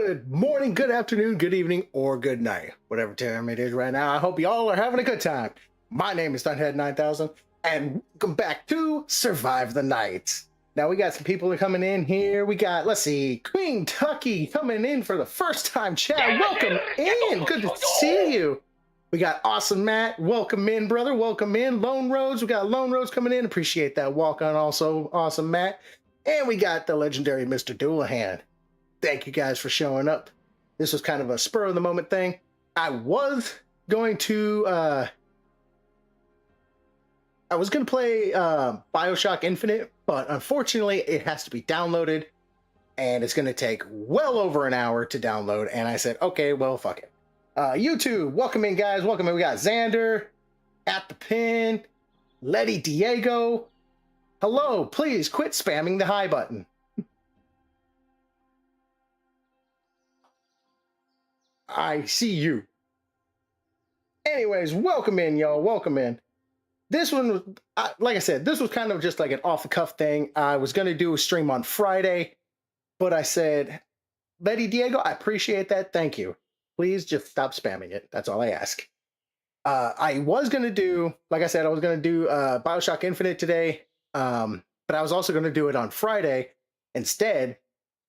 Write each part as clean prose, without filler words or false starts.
Good morning, good afternoon, good evening, or good night. Whatever time it is right now, I hope you all are having a good time. My name is Stunhead9000, and welcome back to Survive the Night. Now, we got some people coming in here. We got, let's see, Queen Tucky coming in for the first time. Chad, welcome in. Good to see you. We got Awesome Matt. Welcome in, brother. Welcome in. Lone Rose. We got Lone Rose coming in. Appreciate that walk on also, Awesome Matt. And we got the legendary Mr. Doulahan. Thank you guys for showing up. This was kind of a spur of the moment thing. I was going to play BioShock Infinite, but unfortunately it has to be downloaded and it's going to take well over an hour to download. And I said, okay, well, fuck it. YouTube, welcome in, guys. Welcome in. We got Xander, At the Pin, Letty Diego. Hello, please quit spamming the hi button. I see you. Anyways, welcome in, y'all. Welcome in. This one was, like I said, this was kind of just like an off-the-cuff thing. I was going to do a stream on Friday, but I said, Letty Diego, I appreciate that. Thank you. Please just stop spamming it. That's all I ask. I was gonna do, like I said, I was gonna do Bioshock Infinite today, but I was also gonna do it on Friday instead.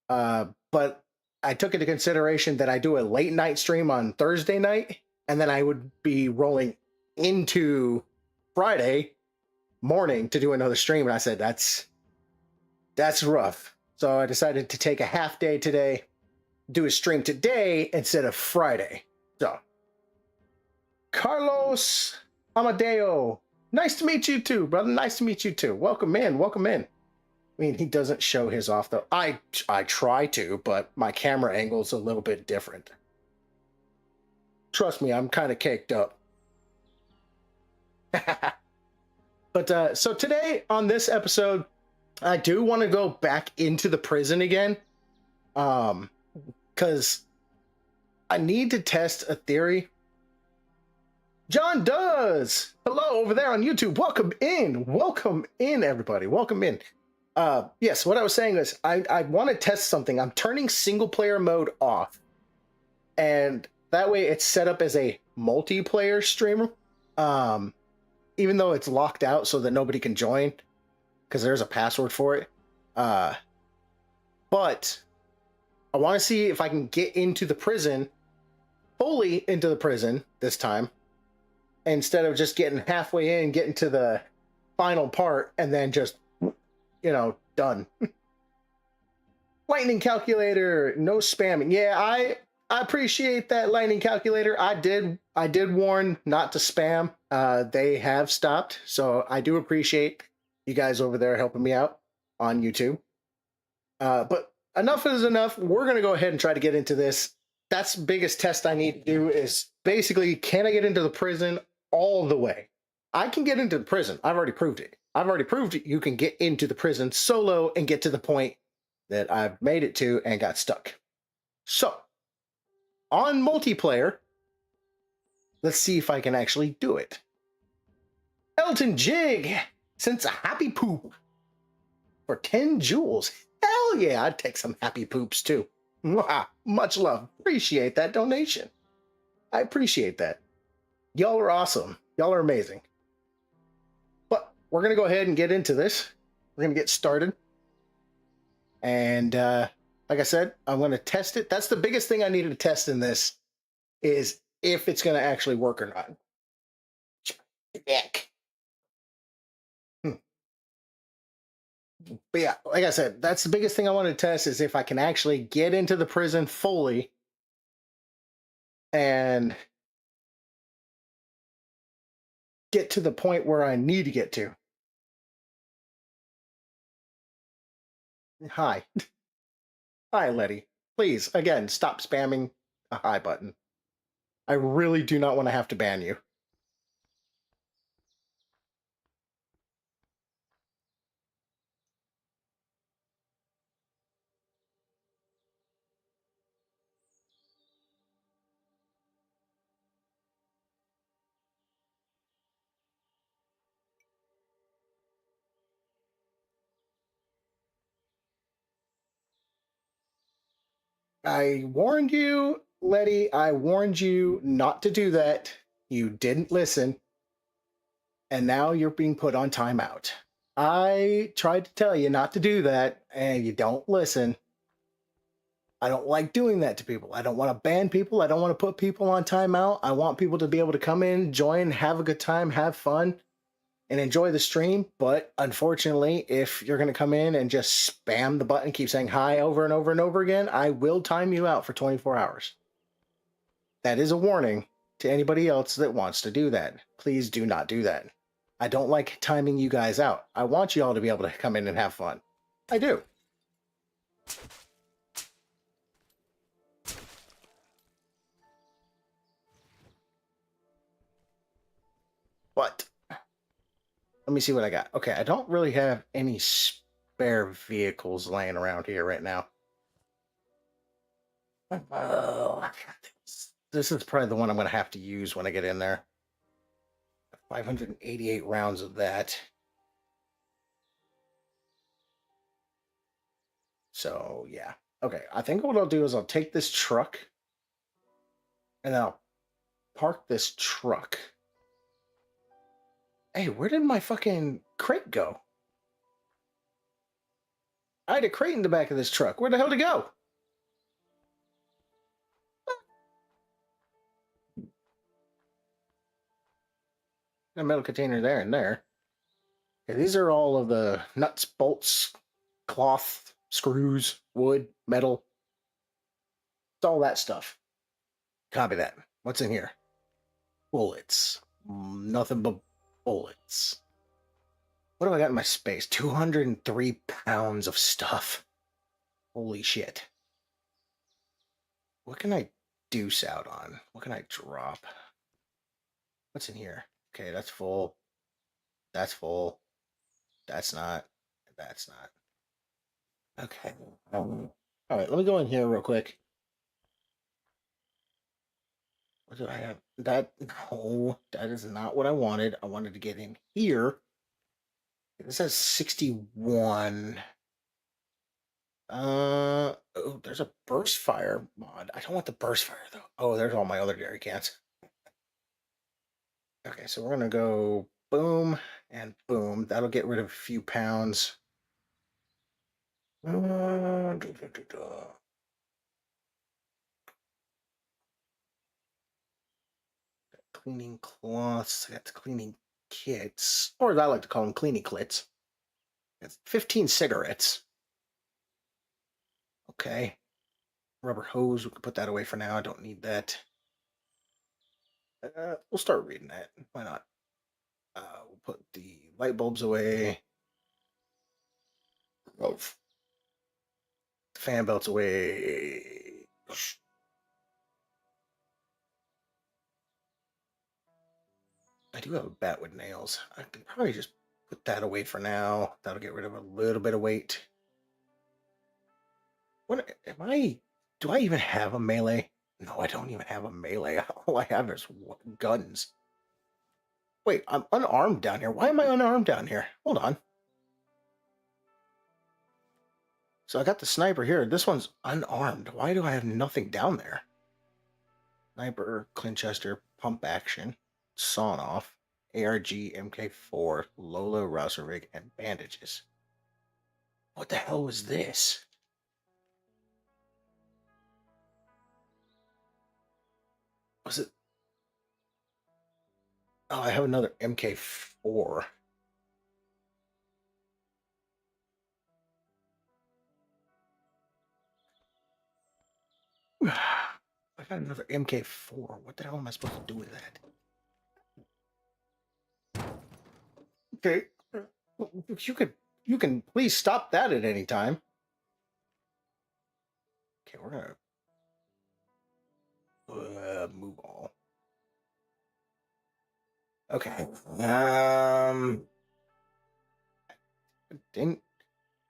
But I took into consideration that I do a late night stream on Thursday night, and then I would be rolling into Friday morning to do another stream. And I said that's rough. So I decided to take a half day today, do a stream today instead of Friday. So Carlos Amadeo, nice to meet you too, brother. Nice to meet you too. Welcome in. Welcome in. I mean, he doesn't show his off though. I try to, but my camera angle is a little bit different. Trust me, I'm kind of caked up. But so today on this episode, I do want to go back into the prison again, because I need to test a theory. John does. Hello over there on YouTube. Welcome in, everybody. Welcome in. Yes, what I was saying is I want to test something. I'm turning single player mode off, and that way it's set up as a multiplayer streamer. Even though it's locked out so that nobody can join, because there's a password for it. But I want to see if I can get into the prison, fully into the prison this time, instead of just getting halfway in, getting to the final part, and then just, done. Lightning calculator, no spamming. Yeah, I appreciate that, lightning calculator. I did warn not to spam. They have stopped, so I do appreciate you guys over there helping me out on YouTube. But enough is enough. We're gonna go ahead and try to get into this. That's the biggest test I need to do is basically, can I get into the prison all the way? I can get into the prison. I've already proved it. You can get into the prison solo and get to the point that I've made it to and got stuck. So, on multiplayer, let's see if I can actually do it. Elton Jig sends a happy poop for 10 jewels. Hell yeah, I'd take some happy poops too. Mwah, much love. Appreciate that donation. I appreciate that. Y'all are awesome. Y'all are amazing. But we're going to go ahead and get into this. We're going to get started. And like I said, I'm going to test it. That's the biggest thing I needed to test in this, is if it's going to actually work or not. Heck. But yeah, like I said, that's the biggest thing I want to test, is if I can actually get into the prison fully and get to the point where I need to get to. Hi. Hi, Letty. Please, again, stop spamming a hi button. I really do not want to have to ban you. I warned you, Letty. I warned you not to do that. You didn't listen. And now you're being put on timeout. I tried to tell you not to do that, and you don't listen. I don't like doing that to people. I don't want to ban people. I don't want to put people on timeout. I want people to be able to come in, join, have a good time, have fun, and enjoy the stream. But unfortunately, if you're going to come in and just spam the button, keep saying hi over and over and over again, I will time you out for 24 hours. That is a warning to anybody else that wants to do that. Please do not do that. I don't like timing you guys out. I want you all to be able to come in and have fun. I do. But let me see what I got. Okay, I don't really have any spare vehicles laying around here right now. Oh, this is probably the one I'm going to have to use when I get in there. 588 rounds of that. So, yeah. Okay, I think what I'll do is I'll take this truck And then I'll park this truck. Hey, where did my fucking crate go? I had a crate in the back of this truck. Where the hell did it go? A metal container there and there. Okay, these are all of the nuts, bolts, cloth, screws, wood, metal. It's all that stuff. Copy that. What's in here? Bullets. Nothing but bullets. What have I got in my space? 203 pounds of stuff. Holy shit. What can I deuce out on? What can I drop? What's in here? Okay, that's full. That's full. That's not. That's not. Okay. All right, let me go in here real quick. What do I have? That, no, that is not what I wanted. I wanted to get in here. This says 61. Oh, there's a burst fire mod. I don't want the burst fire though. Oh, there's all my other dairy cans. Okay, so we're gonna go boom and boom. That'll get rid of a few pounds. Cleaning cloths. I got the cleaning kits, or as I like to call them, cleaning clits. That's 15 cigarettes. Okay. Rubber hose. We can put that away for now. I don't need that. We'll start reading that. Why not? We'll put the light bulbs away. Oh, the fan belts away. I do have a bat with nails. I can probably just put that away for now. That'll get rid of a little bit of weight. What am I? Do I even have a melee? No, I don't even have a melee. All I have is guns. Wait, I'm unarmed down here. Why am I unarmed down here? Hold on. So I got the sniper here. This one's unarmed. Why do I have nothing down there? Sniper, Clinchester, pump action, sawn off, ARG, MK4, Lola, Rouser rig, and bandages. What the hell was this? Was it? Oh, I have another MK4. I got another MK4. What the hell am I supposed to do with that? Okay, you can please stop that at any time. Okay, we're gonna move all. Okay. Didn't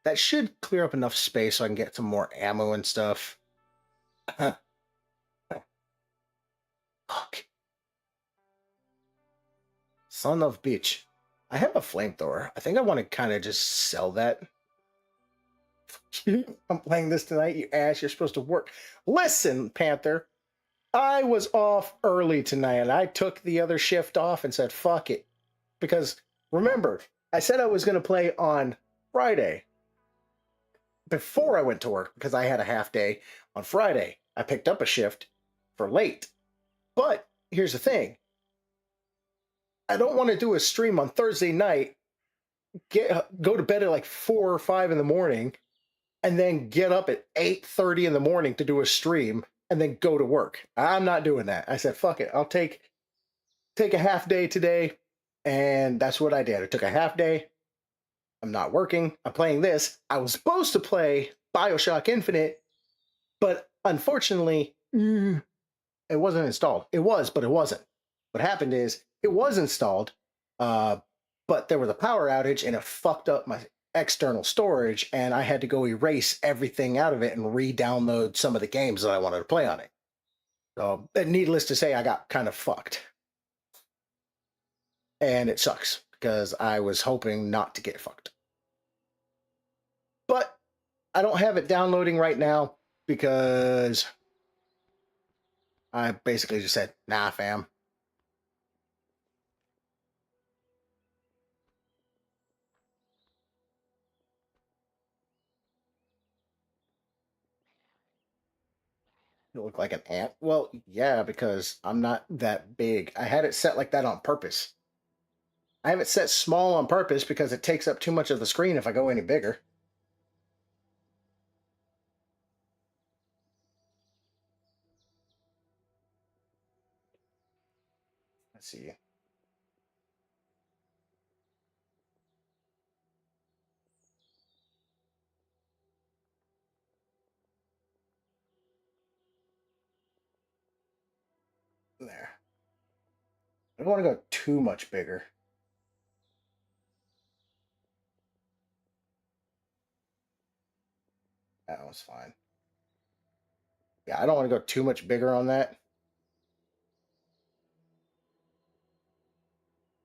that should clear up enough space so I can get some more ammo and stuff. Fuck. Son of bitch. I have a flamethrower. I think I want to kind of just sell that. I'm playing this tonight, you ass. You're supposed to work. Listen, Panther. I was off early tonight and I took the other shift off and said, fuck it. Because remember, I said I was going to play on Friday before I went to work because I had a half day on Friday. I picked up a shift for late. But here's the thing. I don't want to do a stream on Thursday night, go to bed at like 4 or 5 in the morning, and then get up at 8:30 in the morning to do a stream and then go to work. I'm not doing that. I said, fuck it. I'll take a half day today. And that's what I did. I took a half day. I'm not working. I'm playing this. I was supposed to play BioShock Infinite, but unfortunately, it wasn't installed. It was, but it wasn't. What happened is it was installed, but there was a power outage and it fucked up my external storage, and I had to go erase everything out of it and re-download some of the games that I wanted to play on it. So, needless to say, I got kind of fucked. And it sucks because I was hoping not to get fucked. But I don't have it downloading right now because I basically just said, nah, fam. You look like an ant. Well, yeah, because I'm not that big. I had it set like that on purpose. I have it set small on purpose because it takes up too much of the screen if I go any bigger. Let's see. There. I don't want to go too much bigger. That was fine. Yeah, I don't want to go too much bigger on that.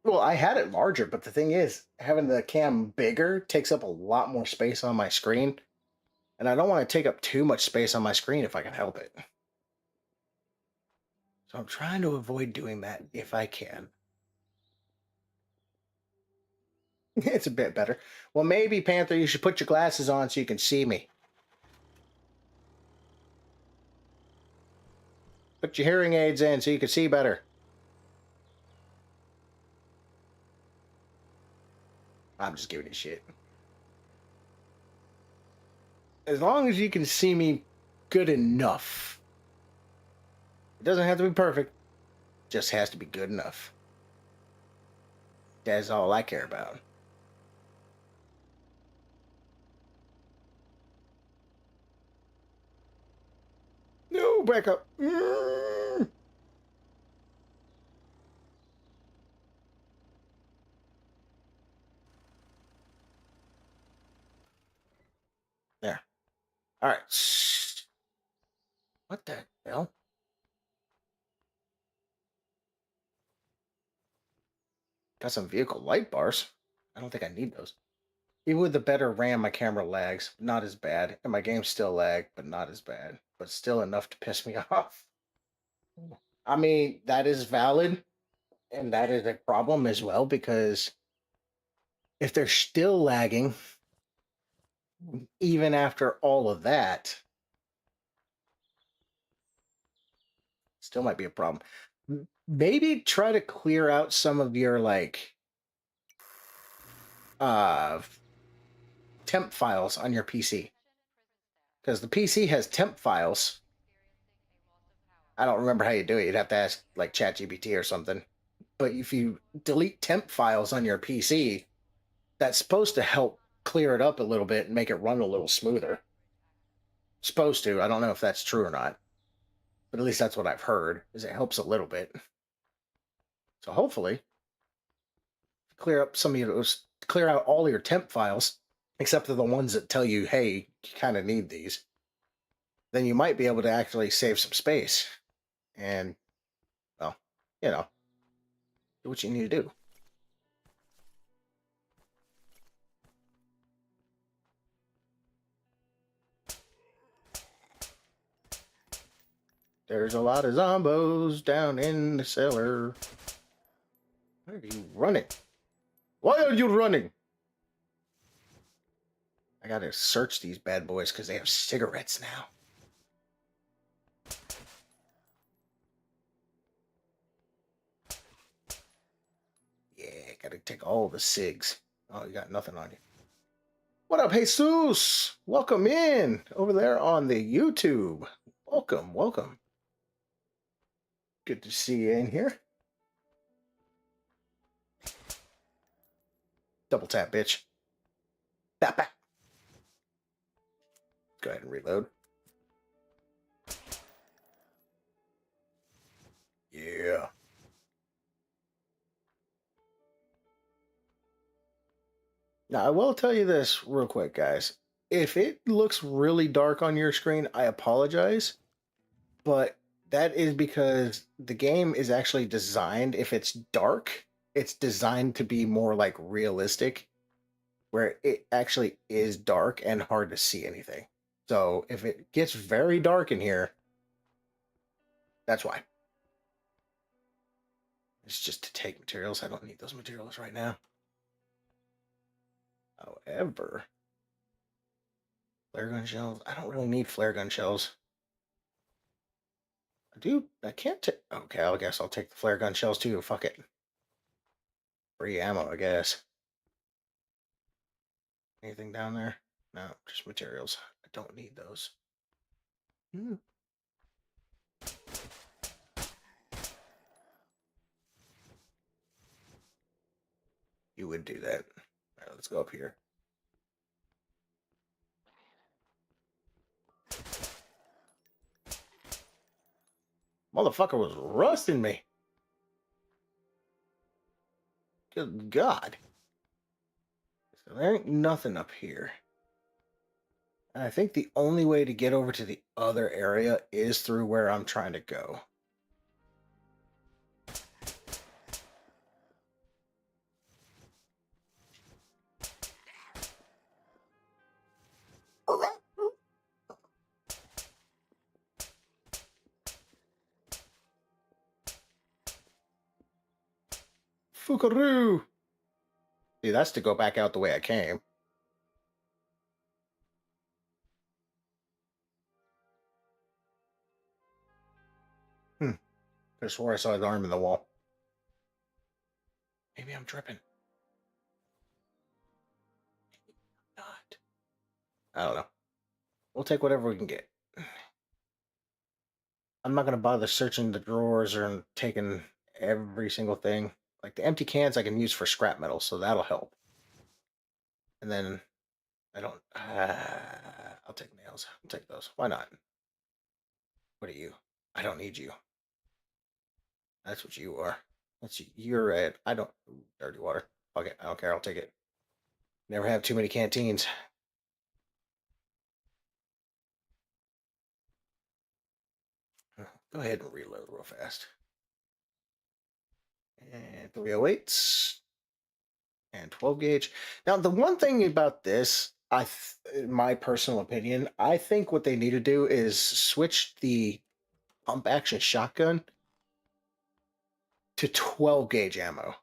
Well, I had it larger, but the thing is, having the cam bigger takes up a lot more space on my screen, and I don't want to take up too much space on my screen if I can help it. So I'm trying to avoid doing that if I can. It's a bit better. Well, maybe, Panther, you should put your glasses on so you can see me. Put your hearing aids in so you can see better. I'm just giving you shit. As long as you can see me good enough. It doesn't have to be perfect, just has to be good enough. That's all I care about. No, back up. There. All right. What the hell? Got some vehicle light bars. I don't think I need those. Even with the better RAM, my camera lags. Not as bad. And my games still lag, but not as bad. But still enough to piss me off. I mean, that is valid. And that is a problem as well because if they're still lagging, even after all of that, still might be a problem. Maybe try to clear out some of your like uh temp files on your PC. Because the PC has temp files. I don't remember how you do it. You'd have to ask like ChatGPT or something. But if you delete temp files on your PC, that's supposed to help clear it up a little bit and make it run a little smoother. Supposed to. I don't know if that's true or not. But at least that's what I've heard, is it helps a little bit. So hopefully, clear up some of those, clear out all your temp files, except for the ones that tell you, hey, you kind of need these. Then you might be able to actually save some space. And, well, you know, do what you need to do. There's a lot of zombos down in the cellar. Why are you running? Why are you running? I gotta search these bad boys because they have cigarettes now. Yeah, gotta take all the cigs. Oh, you got nothing on you. What up, Jesus? Welcome in over there on the YouTube. Welcome, welcome. Good to see you in here. Double tap, bitch. Bap, bap. Go ahead and reload. Yeah. Now, I will tell you this real quick, guys. If it looks really dark on your screen, I apologize. But that is because the game is actually designed, if it's dark, it's designed to be more like realistic, where it actually is dark and hard to see anything. So if it gets very dark in here, That's why. It's just to take materials. I don't need those materials right now. However, flare gun shells. I don't really need flare gun shells. I can't take. Okay, I guess I'll take the flare gun shells too. Fuck it. Free ammo, I guess. Anything down there? No, just materials. I don't need those. Hmm. You would do that. All right, let's go up here. Motherfucker was rusting me. Good God. So there ain't nothing up here. And I think the only way to get over to the other area is through where I'm trying to go. Fukaroo! See, that's to go back out the way I came. I swore I saw his arm in the wall. Maybe I'm tripping. Not. I don't know. We'll take whatever we can get. I'm not going to bother searching the drawers or taking every single thing. Like the empty cans I can use for scrap metal, so that'll help. And then I don't. I'll take nails. I'll take those. Why not? What are you? I don't need you. That's what you are. You're it. I don't. Ooh, dirty water. Fuck it. I don't care. I'll take it. Never have too many canteens. Go ahead and reload real fast. And 308s and 12 gauge. Now, the one thing about this, in my personal opinion, I think what they need to do is switch the pump action shotgun to 12 gauge ammo.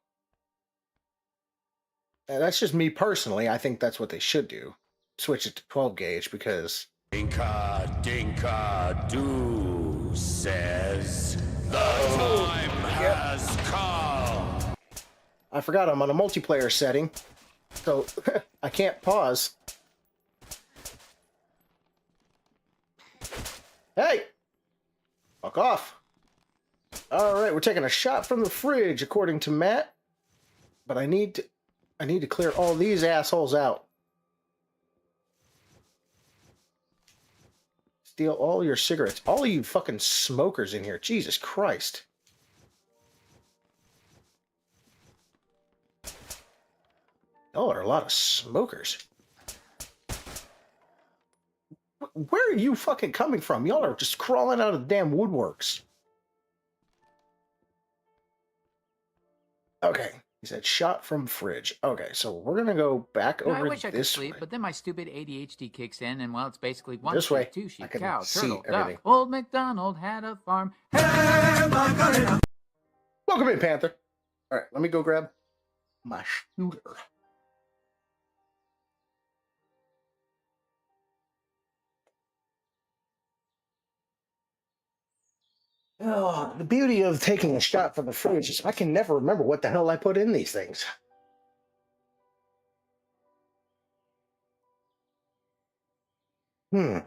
Now, that's just me personally. I think that's what they should do. Switch it to 12 gauge because. Dinka Doo says the time has come. I forgot I'm on a multiplayer setting, so I can't pause. Hey! Fuck off. Alright, we're taking a shot from the fridge, according to Matt. But I need to clear all these assholes out. Steal all your cigarettes. All of you fucking smokers in here. Jesus Christ. Y'all are a lot of smokers. Where are you fucking coming from? Y'all are just crawling out of the damn woodworks. Okay. He said shot from fridge. Okay, so we're gonna go back over this way. I wish I could sleep, but then my stupid ADHD kicks in, and well, it's basically one this sheep, way. two I sheep, can cow, see turtle, everything. duck. Old MacDonald had a farm. Hey, welcome in, Panther. All right, let me go grab my shooter. Oh, the beauty of taking a shot from the fridge is I can never remember what the hell I put in these things. Going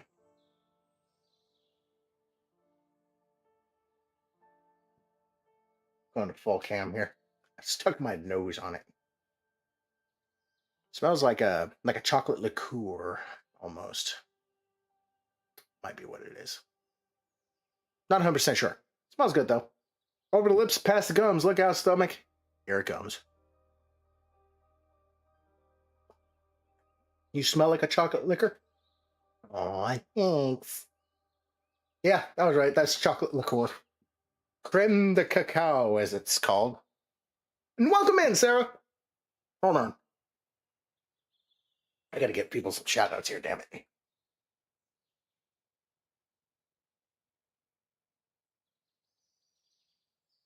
to full cam here. I stuck my nose on it. Smells like a chocolate liqueur almost. Might be what it is. Not 100% sure. Smells good though. Over the lips, past the gums. Look out, stomach. Here it comes. You smell like a chocolate liquor? Oh, thanks. Yeah, that was right. That's chocolate liqueur. Creme de cacao, as it's called. And welcome in, Sarah. Hold on. I gotta get people some shout outs here, damn it.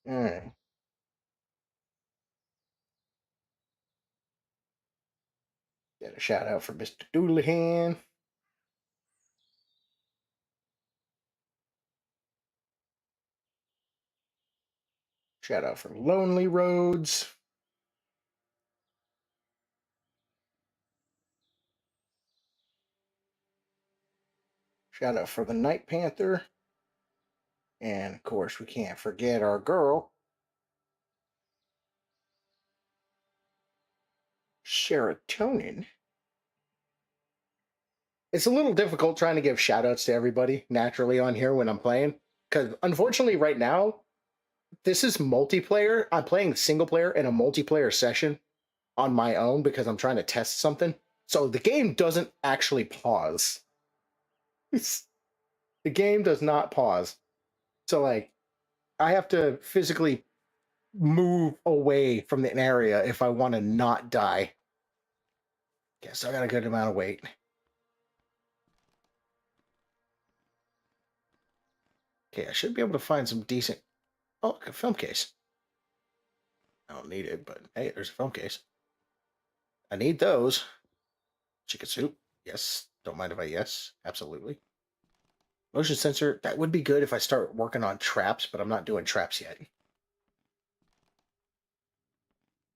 Alright. Get a shout out for Mr. Doodlehan. Shout out for Lonely Roads. Shout out for the Night Panther. And of course, we can't forget our girl, serotonin. It's a little difficult trying to give shout outs to everybody naturally on here when I'm playing. Because unfortunately, right now, this is multiplayer. I'm playing single player in a multiplayer session on my own because I'm trying to test something. So the game doesn't actually pause. The game does not pause. So, like, I have to physically move away from the area if I want to not die. Guess I got a good amount of weight. Okay, I should be able to find some decent... Oh, look, a film case. I don't need it, but hey, there's a film case. I need those. Chicken soup. Yes. Don't mind if I yes. Absolutely. Motion sensor. That would be good if I start working on traps, but I'm not doing traps yet.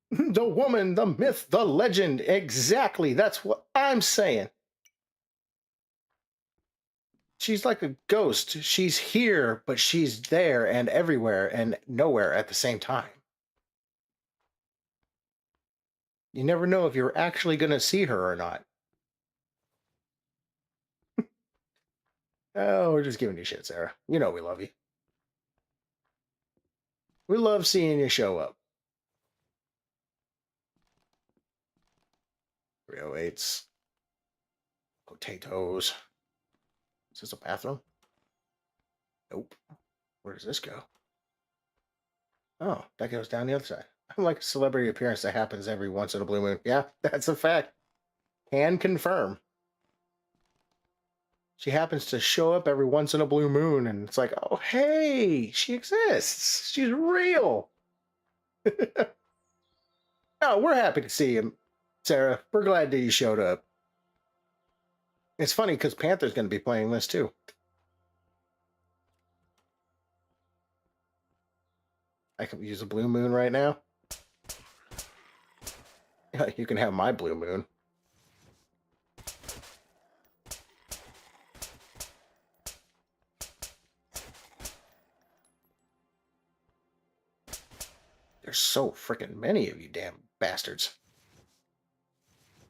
The woman, the myth, the legend. Exactly. That's what I'm saying. She's like a ghost. She's here, but she's there and everywhere and nowhere at the same time. You never know if you're actually going to see her or not. Oh, we're just giving you shit, Sarah. You know we love you. We love seeing you show up. 308s. Potatoes. Is this a bathroom? Nope. Where does this go? Oh, that goes down the other side. I'm like a celebrity appearance that happens every once in a blue moon. Yeah, that's a fact. Can confirm. She happens to show up every once in a blue moon, and it's like, oh, hey, she exists. She's real. Oh, we're happy to see you, Sarah. We're glad that you showed up. It's funny because Panther's going to be playing this too. I can use a blue moon right now. You can have my blue moon. There's so freaking many of you damn bastards.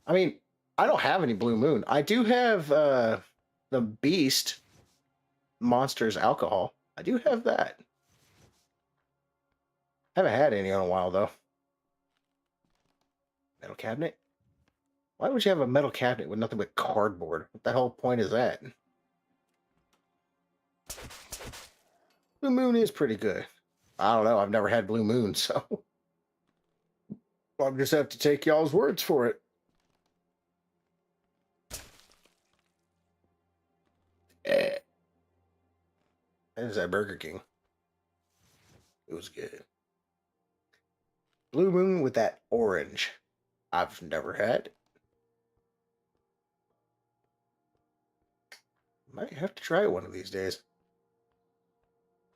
I mean, I don't have any blue moon. I do have the Beast Monsters alcohol. I do have that. Haven't had any in a while though. Metal cabinet? Why would you have a metal cabinet with nothing but cardboard? What the whole point is that? Blue moon is pretty good. I don't know. I've never had blue moon, so I'll just have to take y'all's words for it. That is at Burger King. It was good. Blue moon with that orange. I've never had. Might have to try it one of these days.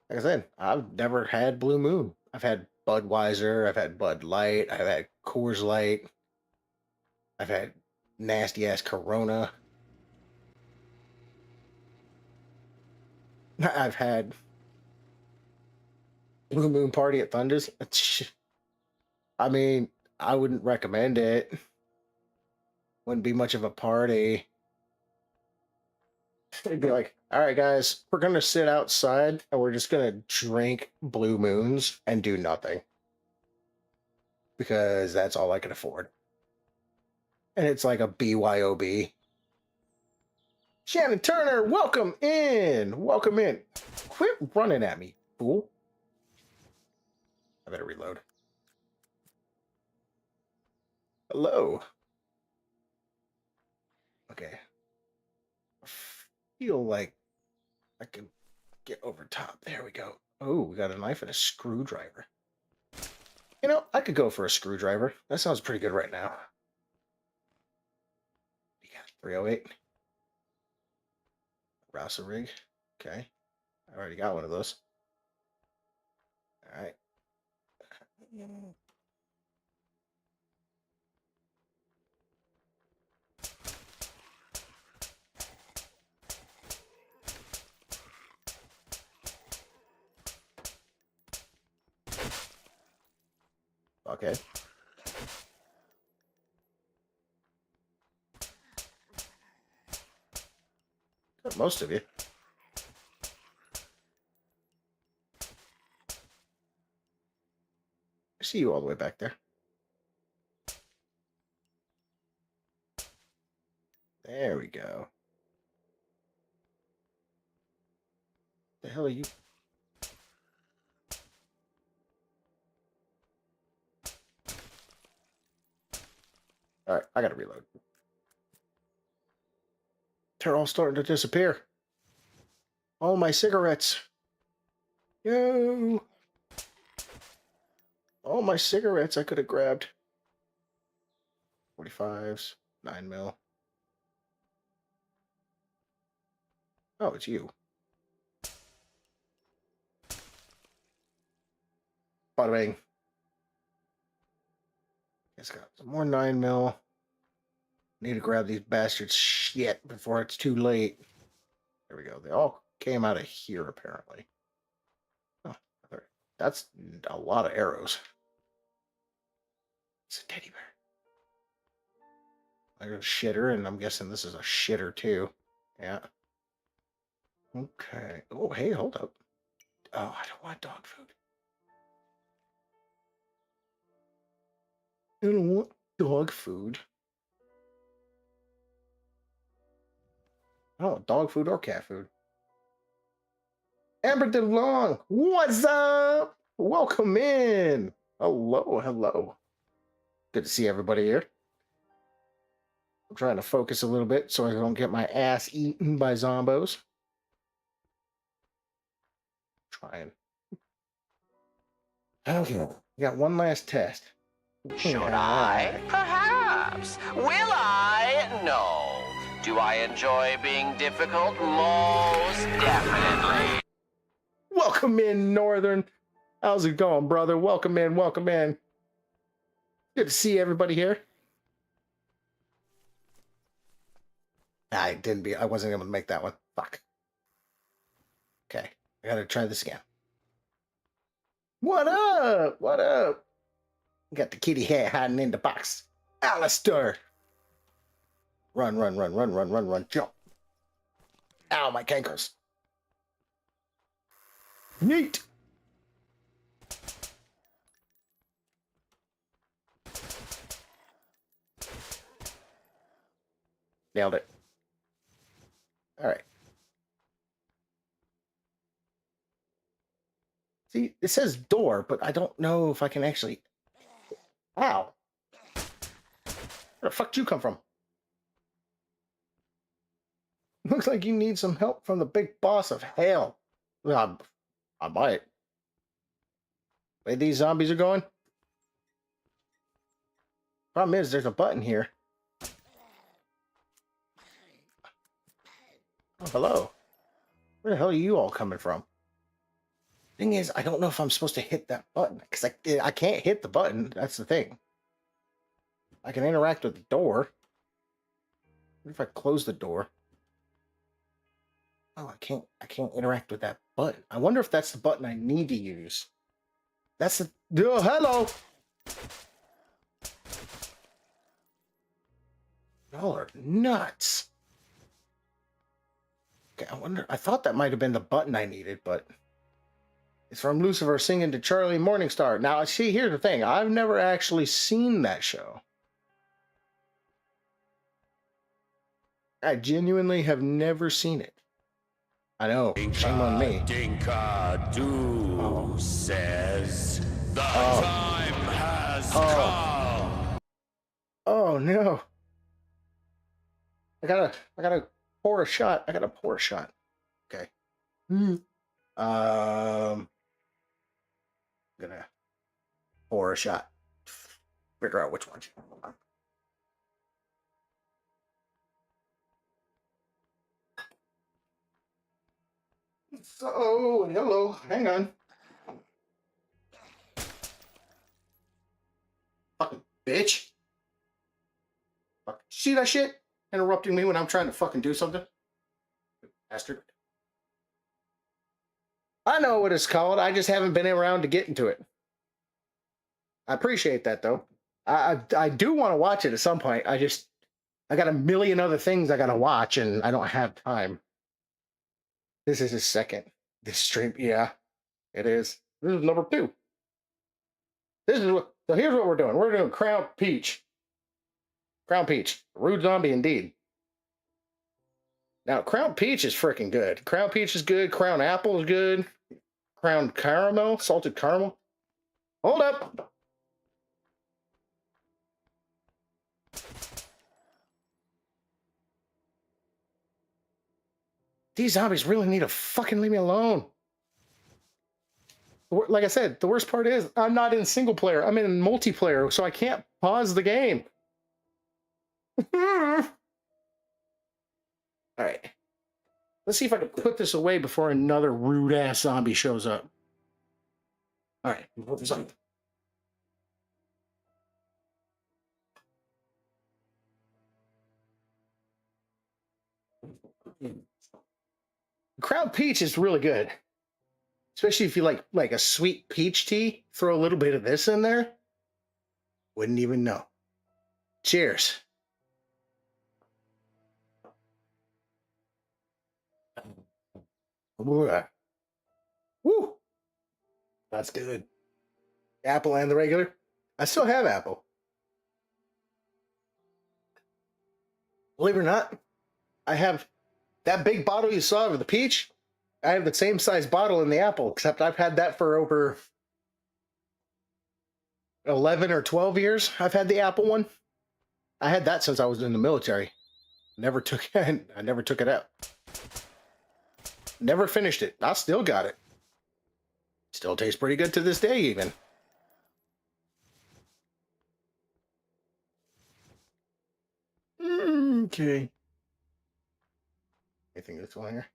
Like I said, I've never had blue moon. I've had Budweiser. I've had Bud Light. I've had Coors Light. I've had nasty ass Corona. I've had Blue Moon Party at Thunder's. I mean, I wouldn't recommend it. Wouldn't be much of a party. It'd be like, all right, guys, we're going to sit outside and we're just going to drink Blue Moons and do nothing. Because that's all I can afford. And it's like a BYOB. Shannon Turner, welcome in. Welcome in. Quit running at me, fool. I better reload. Hello. Okay. I feel like I can get over top. There we go. Oh, we got a knife and a screwdriver. You know, I could go for a screwdriver. That sounds pretty good right now. You got 308. Rouser rig. Okay. I already got one of those. All right. Okay. Got most of you. I see you all the way back there. There we go. The hell are you? All right, I gotta reload. They're all starting to disappear. All my cigarettes. Yo! All my cigarettes I could have grabbed. 45s, 9 mil. Oh, it's you. Bada bing. It's got some more 9 mil. Need to grab these bastards shit before it's too late. There we go. They all came out of here, apparently. Oh, that's a lot of arrows. It's a teddy bear. I got a shitter, and I'm guessing this is a shitter, too. Yeah. Okay. Oh, hey, hold up. Oh, I don't want dog food. I don't want dog food. I don't want dog food or cat food. Amber DeLong, what's up? Welcome in. Hello, hello. Good to see everybody here. I'm trying to focus a little bit so I don't get my ass eaten by zombos. Trying. Okay, we got one last test. Should I? Perhaps. Will I? No. Do I enjoy being difficult? Most definitely. Welcome in, Northern. How's it going, brother? Welcome in, welcome in. Good to see everybody here. I wasn't able to make that one. Fuck. Okay, I gotta try this again. What up? What up? Got the kitty hair hiding in the box. Alistair! Run, run, run, run, run, run, run, jump. Ow, my cankles. Neat. Nailed it. All right. See, it says door, but I don't know if I can actually... Ow. Where the fuck did you come from? Looks like you need some help from the big boss of hell. Well, I might. Way these zombies are going? Problem is, there's a button here. Oh, hello. Where the hell are you all coming from? Thing is, I don't know if I'm supposed to hit that button, because I can't hit the button. That's the thing. I can interact with the door. What if I close the door? Oh, I can't interact with that button. I wonder if that's the button I need to use. That's the... Oh, hello! Y'all are nuts. Okay, I thought that might have been the button I needed, but... It's from Lucifer singing to Charlie Morningstar. Now, see, here's the thing. I've never actually seen that show. I genuinely have never seen it. I know. Shame on me. Dinka Doo says the time has come. Oh no. I gotta pour a shot. I gotta pour a shot. Okay. or a shot. Figure out which one. So, hello, hang on. Fucking bitch. Fuck. See that shit? Interrupting me when I'm trying to fucking do something? Bastard. I know what it's called. I just haven't been around to get into it. I appreciate that though. I do want to watch it at some point. I got a million other things I gotta watch and I don't have time. This is his second. This stream, yeah, it is. This is number 2. This is what. So here's what we're doing. We're doing Crown Peach. Crown Peach, rude zombie indeed. Now Crown Peach is freaking good. Crown Peach is good. Crown Apple is good. Crown Caramel, salted caramel. Hold up. These zombies really need to fucking leave me alone. Like I said, the worst part is I'm not in single player. I'm in multiplayer, so I can't pause the game. All right. Let's see if I can put this away before another rude-ass zombie shows up. All right. Put this on. Crown Peach is really good. Especially if you like a sweet peach tea, throw a little bit of this in there. Wouldn't even know. Cheers. Woo! That's good. Apple and the regular. I still have apple. Believe it or not, I have that big bottle you saw of the peach. I have the same size bottle in the apple, except I've had that for over 11 or 12 years. I've had the apple one. I had that since I was in the military. Never took it. I never took it out. Never finished it. I still got it. Still tastes pretty good to this day, even. Okay. Anything this one here?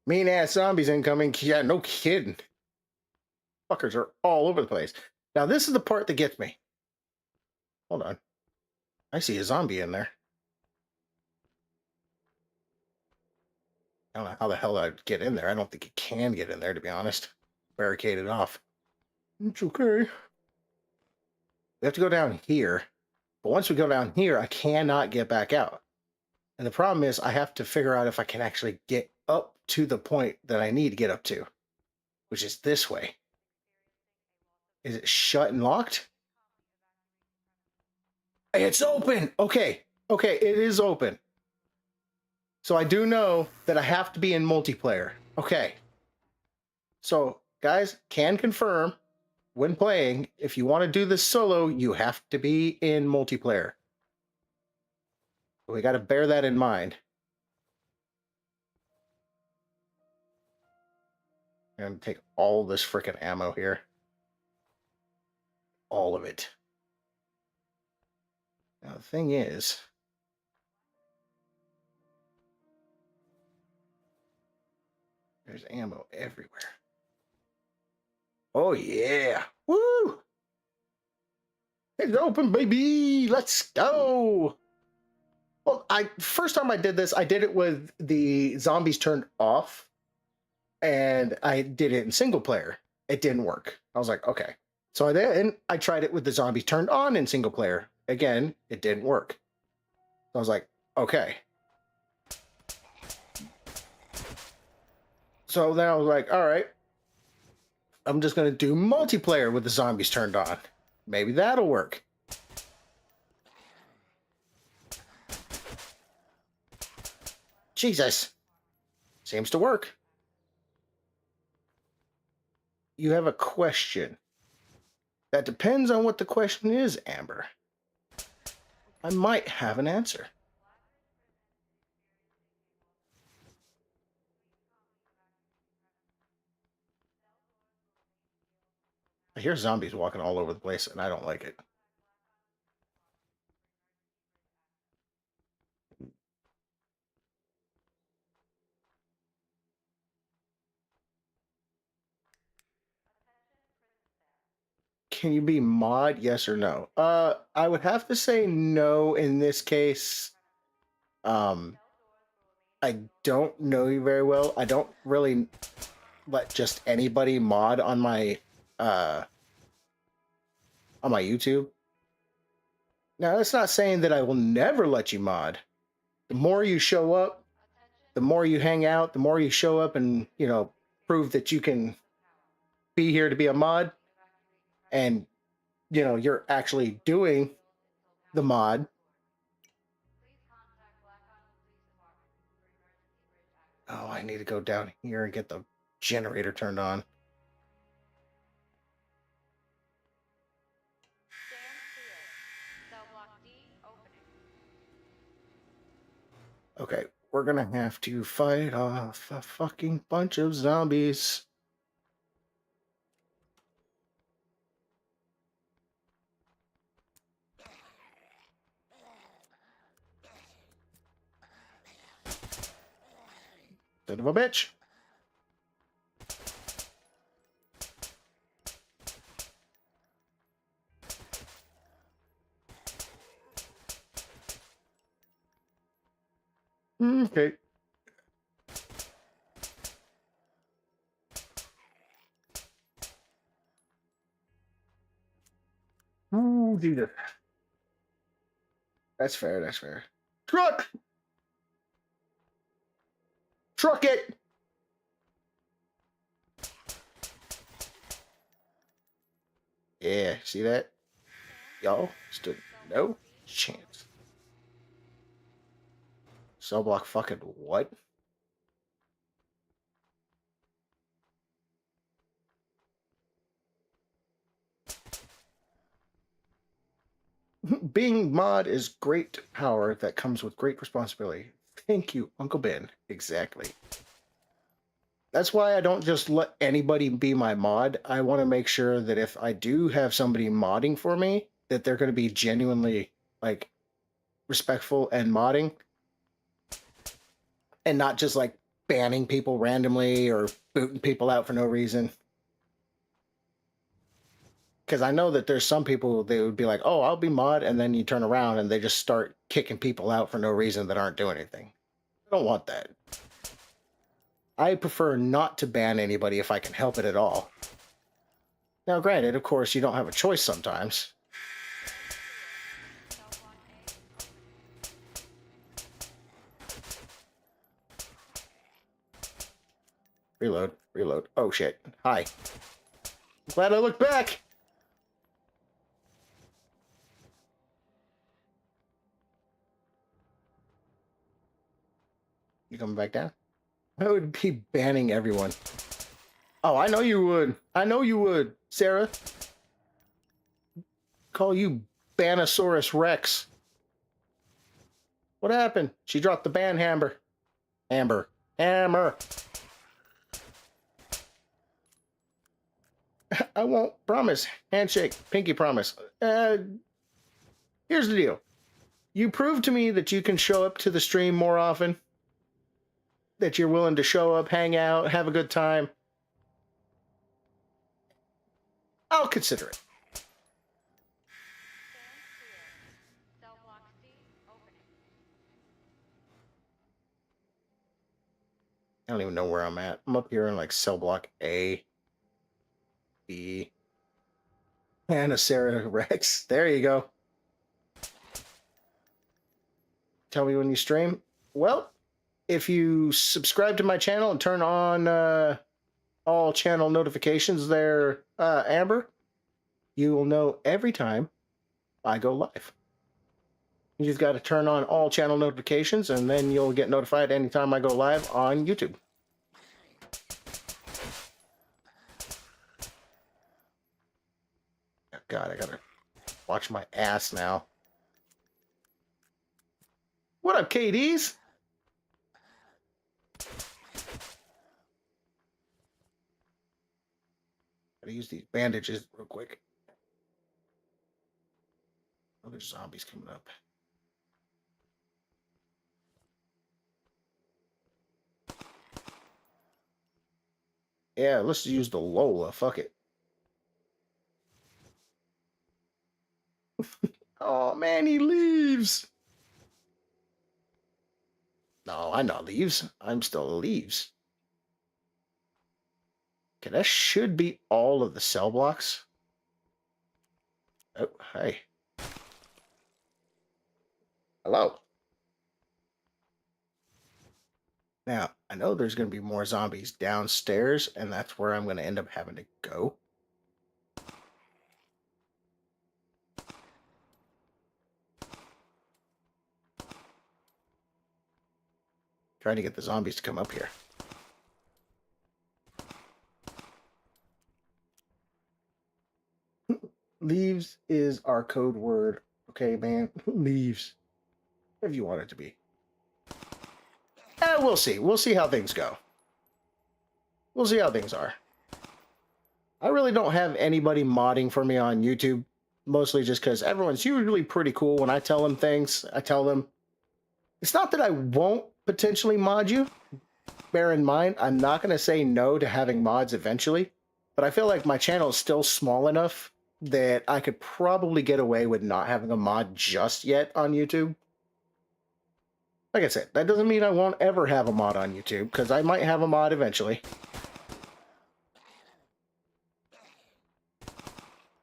Mean ass zombies incoming. Yeah, no kidding. Fuckers are all over the place. Now, this is the part that gets me. Hold on. I see a zombie in there. I don't know how the hell I'd get in there. I don't think you can get in there, to be honest. Barricaded off. It's okay. We have to go down here. But once we go down here, I cannot get back out. And the problem is I have to figure out if I can actually get up to the point that I need to get up to, which is this way. Is it shut and locked? It's open. Okay. Okay, it is open. So I do know that I have to be in multiplayer. Okay. So, guys, can confirm when playing, if you want to do this solo, you have to be in multiplayer. We got to bear that in mind. I'm going to take all this freaking ammo here. All of it. Now, the thing is, there's ammo everywhere. Oh, yeah. Woo! It's open, baby. Let's go. Well, first time I did this, I did it with the zombies turned off, and I did it in single player. It didn't work. I was like, okay. So I tried it with the zombies turned on in single player. Again, it didn't work. I was like, okay. So then I was like, all right, I'm just going to do multiplayer with the zombies turned on. Maybe that'll work. Jesus. Seems to work. You have a question. That depends on what the question is, Amber. I might have an answer. I hear zombies walking all over the place, and I don't like it. Can you be mod? Yes or no? I would have to say no in this case. I don't know you very well. I don't really let just anybody mod uh on my YouTube. Now, that's not saying that I will never let you mod. The more you show up, the more you hang out, the more you show up and, prove that you can be here to be a mod and, you're actually doing the mod. Oh, I need to go down here and get the generator turned on. Okay, we're gonna have to fight off a fucking bunch of zombies. Son of a bitch. Okay. Ooh, Jesus. That's fair, that's fair. Truck! Truck it! Yeah, see that? Y'all stood no chance. Cell block fucking what? Being mod is great power that comes with great responsibility. Thank you, Uncle Ben. Exactly. That's why I don't just let anybody be my mod. I want to make sure that if I do have somebody modding for me, that they're going to be genuinely, like, respectful and modding. And not just, like, banning people randomly or booting people out for no reason. Because I know that there's some people that would be like, oh, I'll be mod, and then you turn around and they just start kicking people out for no reason that aren't doing anything. I don't want that. I prefer not to ban anybody if I can help it at all. Now, granted, of course, you don't have a choice sometimes. Reload, reload. Oh, shit. Hi. Glad I looked back! You coming back down? I would be banning everyone. Oh, I know you would. I know you would, Sarah. Call you Banosaurus Rex. What happened? She dropped the ban hammer. Hammer. I won't promise. Handshake. Pinky promise. Here's the deal. You prove to me that you can show up to the stream more often. That you're willing to show up, hang out, have a good time. I'll consider it. I don't even know where I'm at. I'm up here in like cell block A, B, and a Sarah Rex. There you go. Tell me when you stream. Well, if you subscribe to my channel and turn on all channel notifications there, Amber, you will know every time I go live. You just got to turn on all channel notifications, and then you'll get notified anytime I go live on YouTube. Oh, God, I gotta watch my ass now. What up, KDs? Gotta use these bandages real quick. Oh, there's zombies coming up. Yeah, let's use the Lola. Fuck it. Oh man, he leaves. No, I'm not leaves. I'm still leaves. Okay, that should be all of the cell blocks. Oh, hey. Hello. Now, I know there's going to be more zombies downstairs, and that's where I'm going to end up having to go. Trying to get the zombies to come up here. Leaves is our code word. Okay, man? Leaves. If you want it to be. We'll see. We'll see how things go. We'll see how things are. I really don't have anybody modding for me on YouTube. Mostly just because everyone's usually pretty cool. When I tell them things, I tell them, it's not that I won't potentially mod you. Bear in mind, I'm not going to say no to having mods eventually. But I feel like my channel is still small enough that I could probably get away with not having a mod just yet on YouTube. Like I said, that doesn't mean I won't ever have a mod on YouTube, because I might have a mod eventually.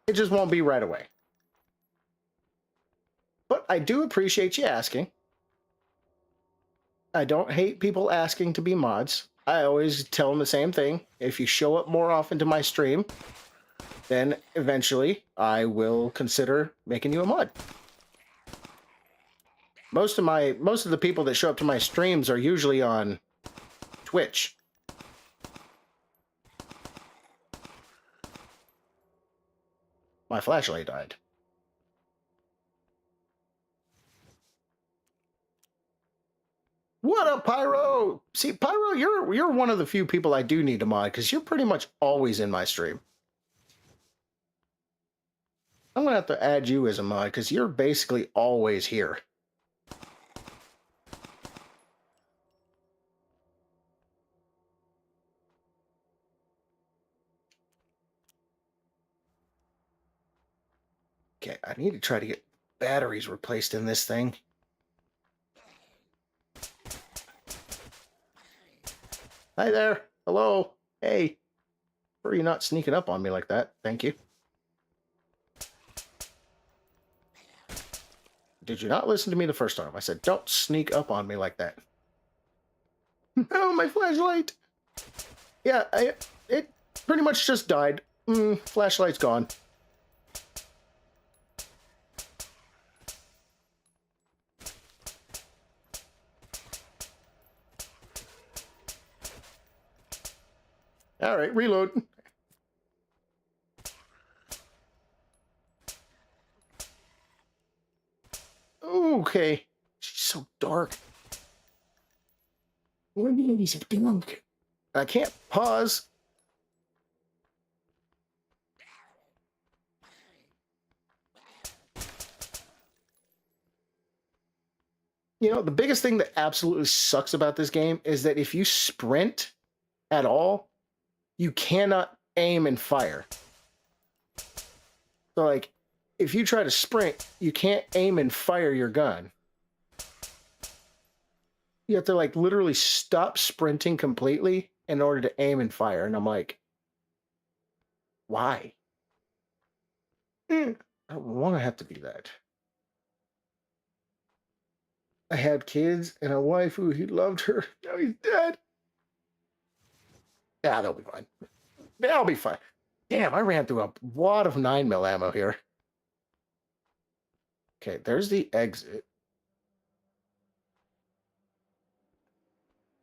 It just won't be right away. But I do appreciate you asking. I don't hate people asking to be mods. I always tell them the same thing. If you show up more often to my stream, then eventually I will consider making you a mod. Most of the people that show up to my streams are usually on Twitch. My flashlight died. What up, Pyro? See, Pyro, you're one of the few people I do need to mod, because you're pretty much always in my stream. I'm going to have to add you as a mod, because you're basically always here. Okay, I need to try to get batteries replaced in this thing. Hi there. Hello. Hey. Why are you not sneaking up on me like that? Thank you. Did you not listen to me the first time? I said, don't sneak up on me like that. Oh, my flashlight. Yeah, it pretty much just died. Flashlight's gone. All right, reload. Okay. She's so dark. What do you mean he's dark? I can't pause. You know, the biggest thing that absolutely sucks about this game is that if you sprint at all, you cannot aim and fire. So, like, if you try to sprint, you can't aim and fire your gun. You have to, like, literally stop sprinting completely in order to aim and fire. And I'm like, why? I don't want to have to do that. I had kids and a wife who he loved her. Now he's dead. Yeah, they'll be fine. They'll be fine. Damn, I ran through a lot of 9mm ammo here. Okay, there's the exit.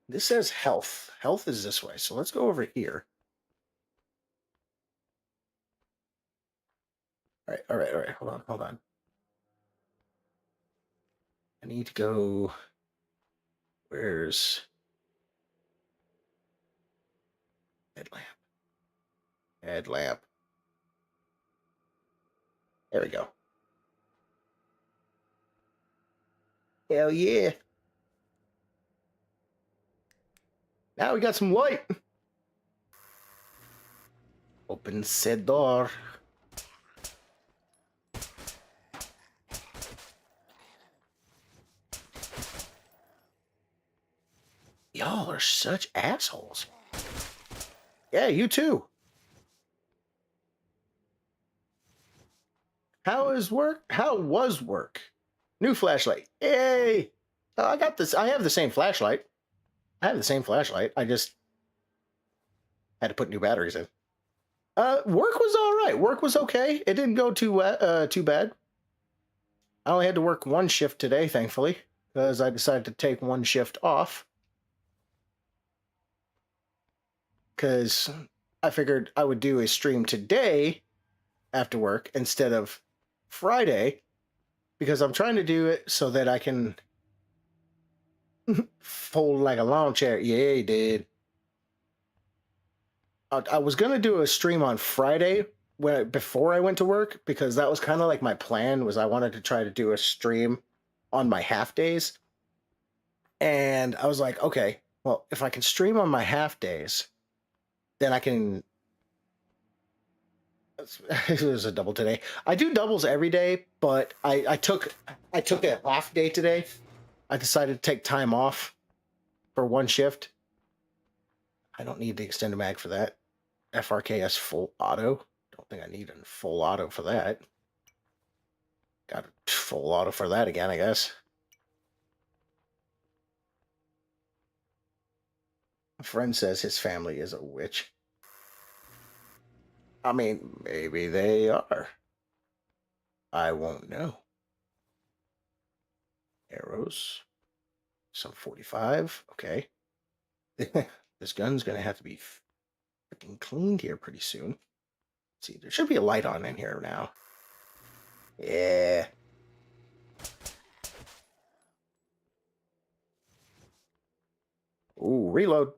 This says health. Health is this way, so let's go over here. All right. Hold on. I need to go... Where's... Headlamp. There we go. Hell yeah. Now we got some light. Open said door. Y'all are such assholes. Yeah, you too. How is work? How was work? New flashlight. Yay! Oh, I got this. I have the same flashlight. I just had to put new batteries in. Work was all right. Work was okay. It didn't go too bad. I only had to work one shift today, thankfully, because I decided to take one shift off. Because I figured I would do a stream today after work instead of Friday, because I'm trying to do it so that I can fold like a lawn chair. Yeah, he did. I was gonna do a stream on Friday before I went to work, because that was kind of like my plan. Was I wanted to try to do a stream on my half days, and I was like, okay, well, if I can stream on my half days, then I can. It was a double today. I do doubles every day, but I took a half day today. I decided to take time off for one shift. I don't need the extended mag for that. FRKS full auto. Don't think I need a full auto for that. Got a full auto for that again, I guess. A friend says his family is a witch. I mean, maybe they are. I won't know. Arrows. Some 45. Okay. This gun's going to have to be freaking cleaned here pretty soon. Let's see, there should be a light on in here now. Yeah. Ooh, reload.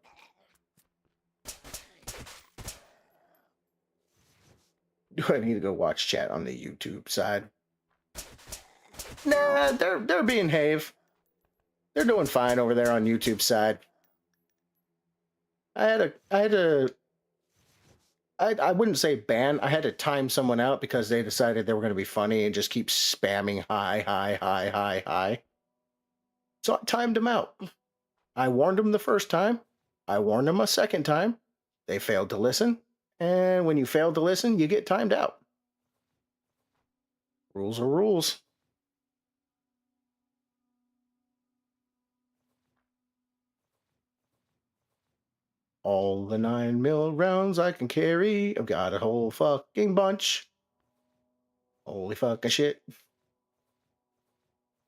Do I need to go watch chat on the YouTube side? Nah, they're being have. They're doing fine over there on YouTube side. I wouldn't say ban. I had to time someone out because they decided they were going to be funny and just keep spamming hi. So I timed them out. I warned them the first time. I warned them a second time. They failed to listen. And when you fail to listen, you get timed out. Rules are rules. All the 9mm rounds I can carry. I've got a whole fucking bunch. Holy fucking shit.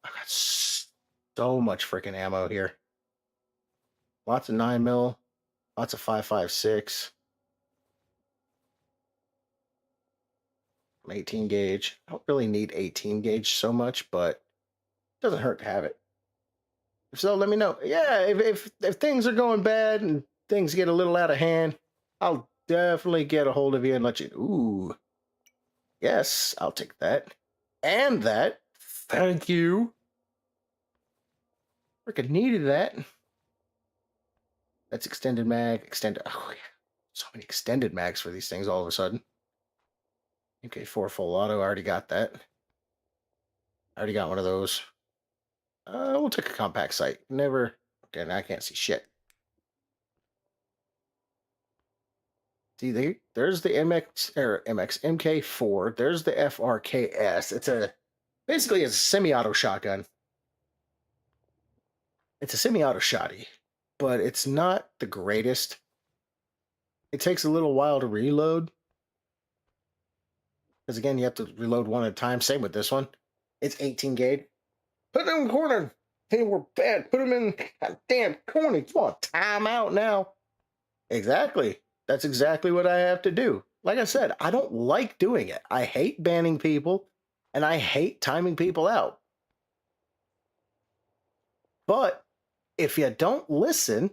I got so much freaking ammo here. Lots of 9mm. Lots of 5.56. 18 gauge. I don't really need 18 gauge so much, but it doesn't hurt to have it. So let me know. Yeah, if things are going bad and things get a little out of hand, I'll definitely get a hold of you and let you. Ooh. Yes, I'll take that. And that. Thank you. Freaking needed that. That's extended mag. Extended. Oh, yeah. So many extended mags for these things all of a sudden. Okay, 4 full auto. I already got that. I already got one of those. We'll take a compact sight. Never. Okay, now I can't see shit. See, there's the MK4. There's the FRKS. Basically it's a semi-auto shotgun. It's a semi-auto shotty, but it's not the greatest. It takes a little while to reload. Because again, you have to reload one at a time. Same with this one. It's 18 gauge. Put them in the corner. Hey, we're bad. Put them in a damn corner. You want time out now? Exactly. That's exactly what I have to do. Like I said, I don't like doing it. I hate banning people, and I hate timing people out. But if you don't listen,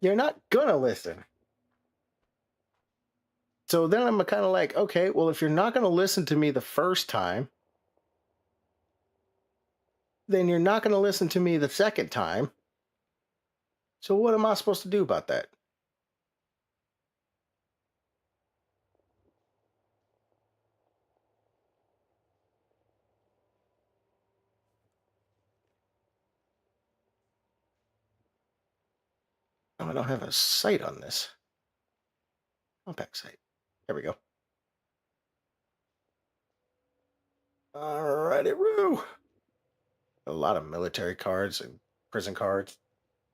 you're not gonna listen. So then I'm kind of like, okay, well, if you're not going to listen to me the first time, then you're not going to listen to me the second time. So what am I supposed to do about that? Oh, I don't have a sight on this. Compact sight. There we go. Alrighty, Roo. A lot of military cards and prison cards.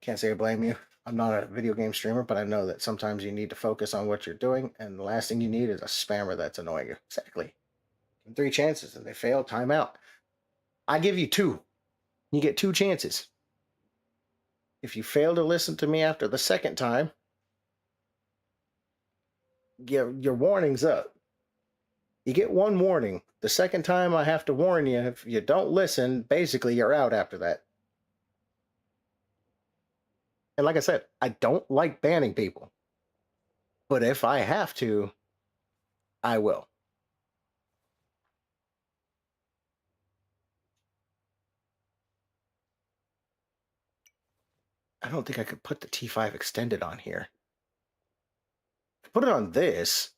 Can't say I blame you. I'm not a video game streamer, but I know that sometimes you need to focus on what you're doing, and the last thing you need is a spammer that's annoying you. Exactly. Give them 3 chances, and they fail, time out. I give you 2. You get 2 chances. If you fail to listen to me after the second time, your warning's up. You get 1 warning. The second time I have to warn you, if you don't listen, basically you're out after that. And like I said, I don't like banning people. But if I have to, I will. I don't think I could put the T5 extended on here. I could put it on this,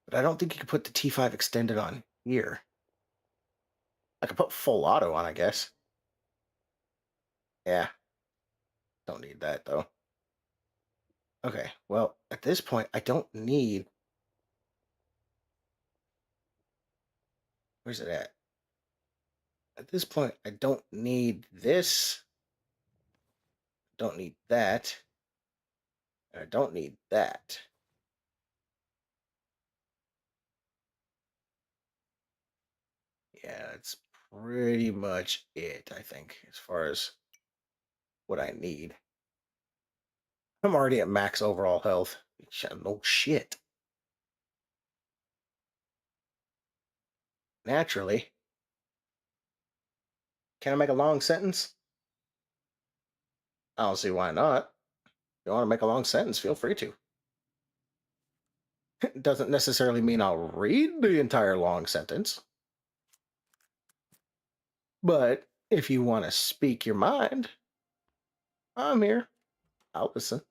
but I don't think you could put the T5 extended on here. I could put full auto on, I guess. Yeah. Don't need that, though. Okay, well, at this point, I don't need... Where's it at? At this point, I don't need this. Don't need that. I don't need that. Yeah, that's pretty much it, I think, as far as what I need. I'm already at max overall health. No shit. Naturally. Can I make a long sentence? I don't see why not. If you want to make a long sentence, feel free to. It doesn't necessarily mean I'll read the entire long sentence. But if you want to speak your mind, I'm here. I'll listen.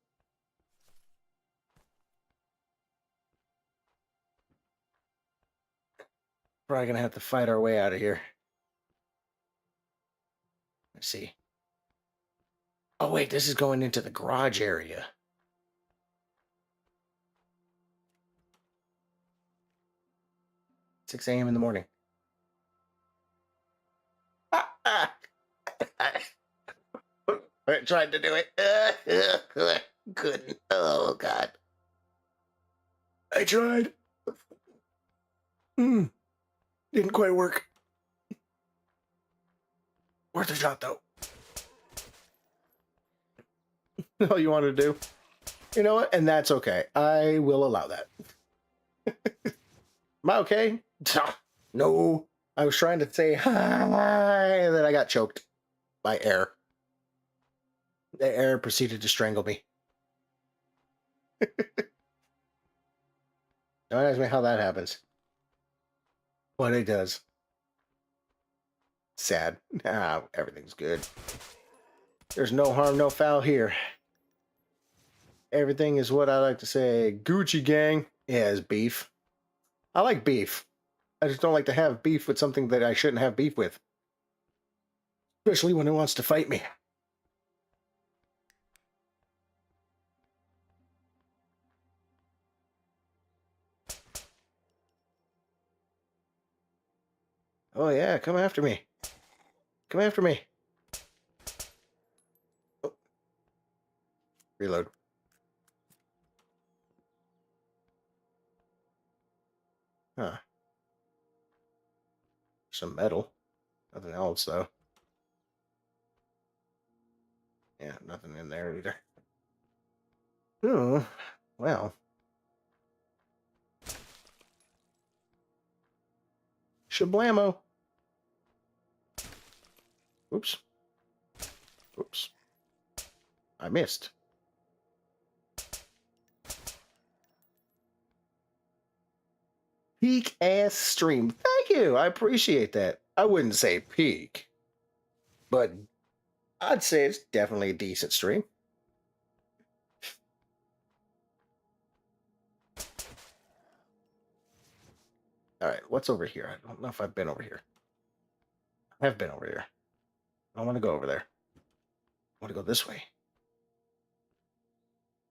Probably gonna have to fight our way out of here. Let's see. Oh wait, this is going into the garage area. Six a.m. in the morning. I tried to do it. Couldn't. Oh God. I tried. Didn't quite work. Worth a shot though. All you wanted to do. You know what? And that's okay. I will allow that. Am I okay? No. I was trying to say hi, and then I got choked by air. The air proceeded to strangle me. Don't ask me how that happens. But it does. Sad. Everything's good. There's no harm, no foul here. Everything is what I like to say. Gucci gang. Yeah, it's beef. I like beef. I just don't like to have beef with something that I shouldn't have beef with. Especially when it wants to fight me. Oh yeah, come after me. Come after me. Oh. Reload. Huh. Some metal. Nothing else, though. Yeah, nothing in there either. Oh, well. Shablamo. Oops. Oops. I missed. Peak ass stream. Thank you. I appreciate that. I wouldn't say peak, but I'd say it's definitely a decent stream. All right, what's over here? I don't know if I've been over here. I have been over here. I don't want to go over there. I want to go this way.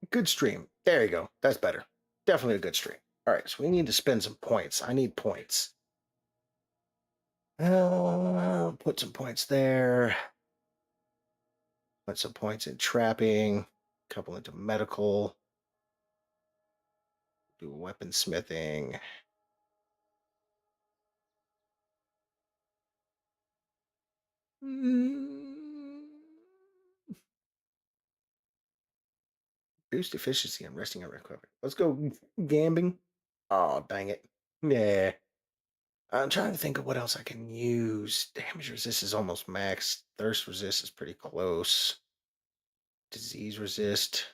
Good stream. There you go. That's better. Definitely a good stream. All right, so we need to spend some points. I need points. Put some points there. Put some points in trapping. A couple into medical. Do weaponsmithing. Boost efficiency and resting and recovery. Let's go gambling. Oh, dang it. Yeah. I'm trying to think of what else I can use. Damage resist is almost max. Thirst resist is pretty close. Disease resist.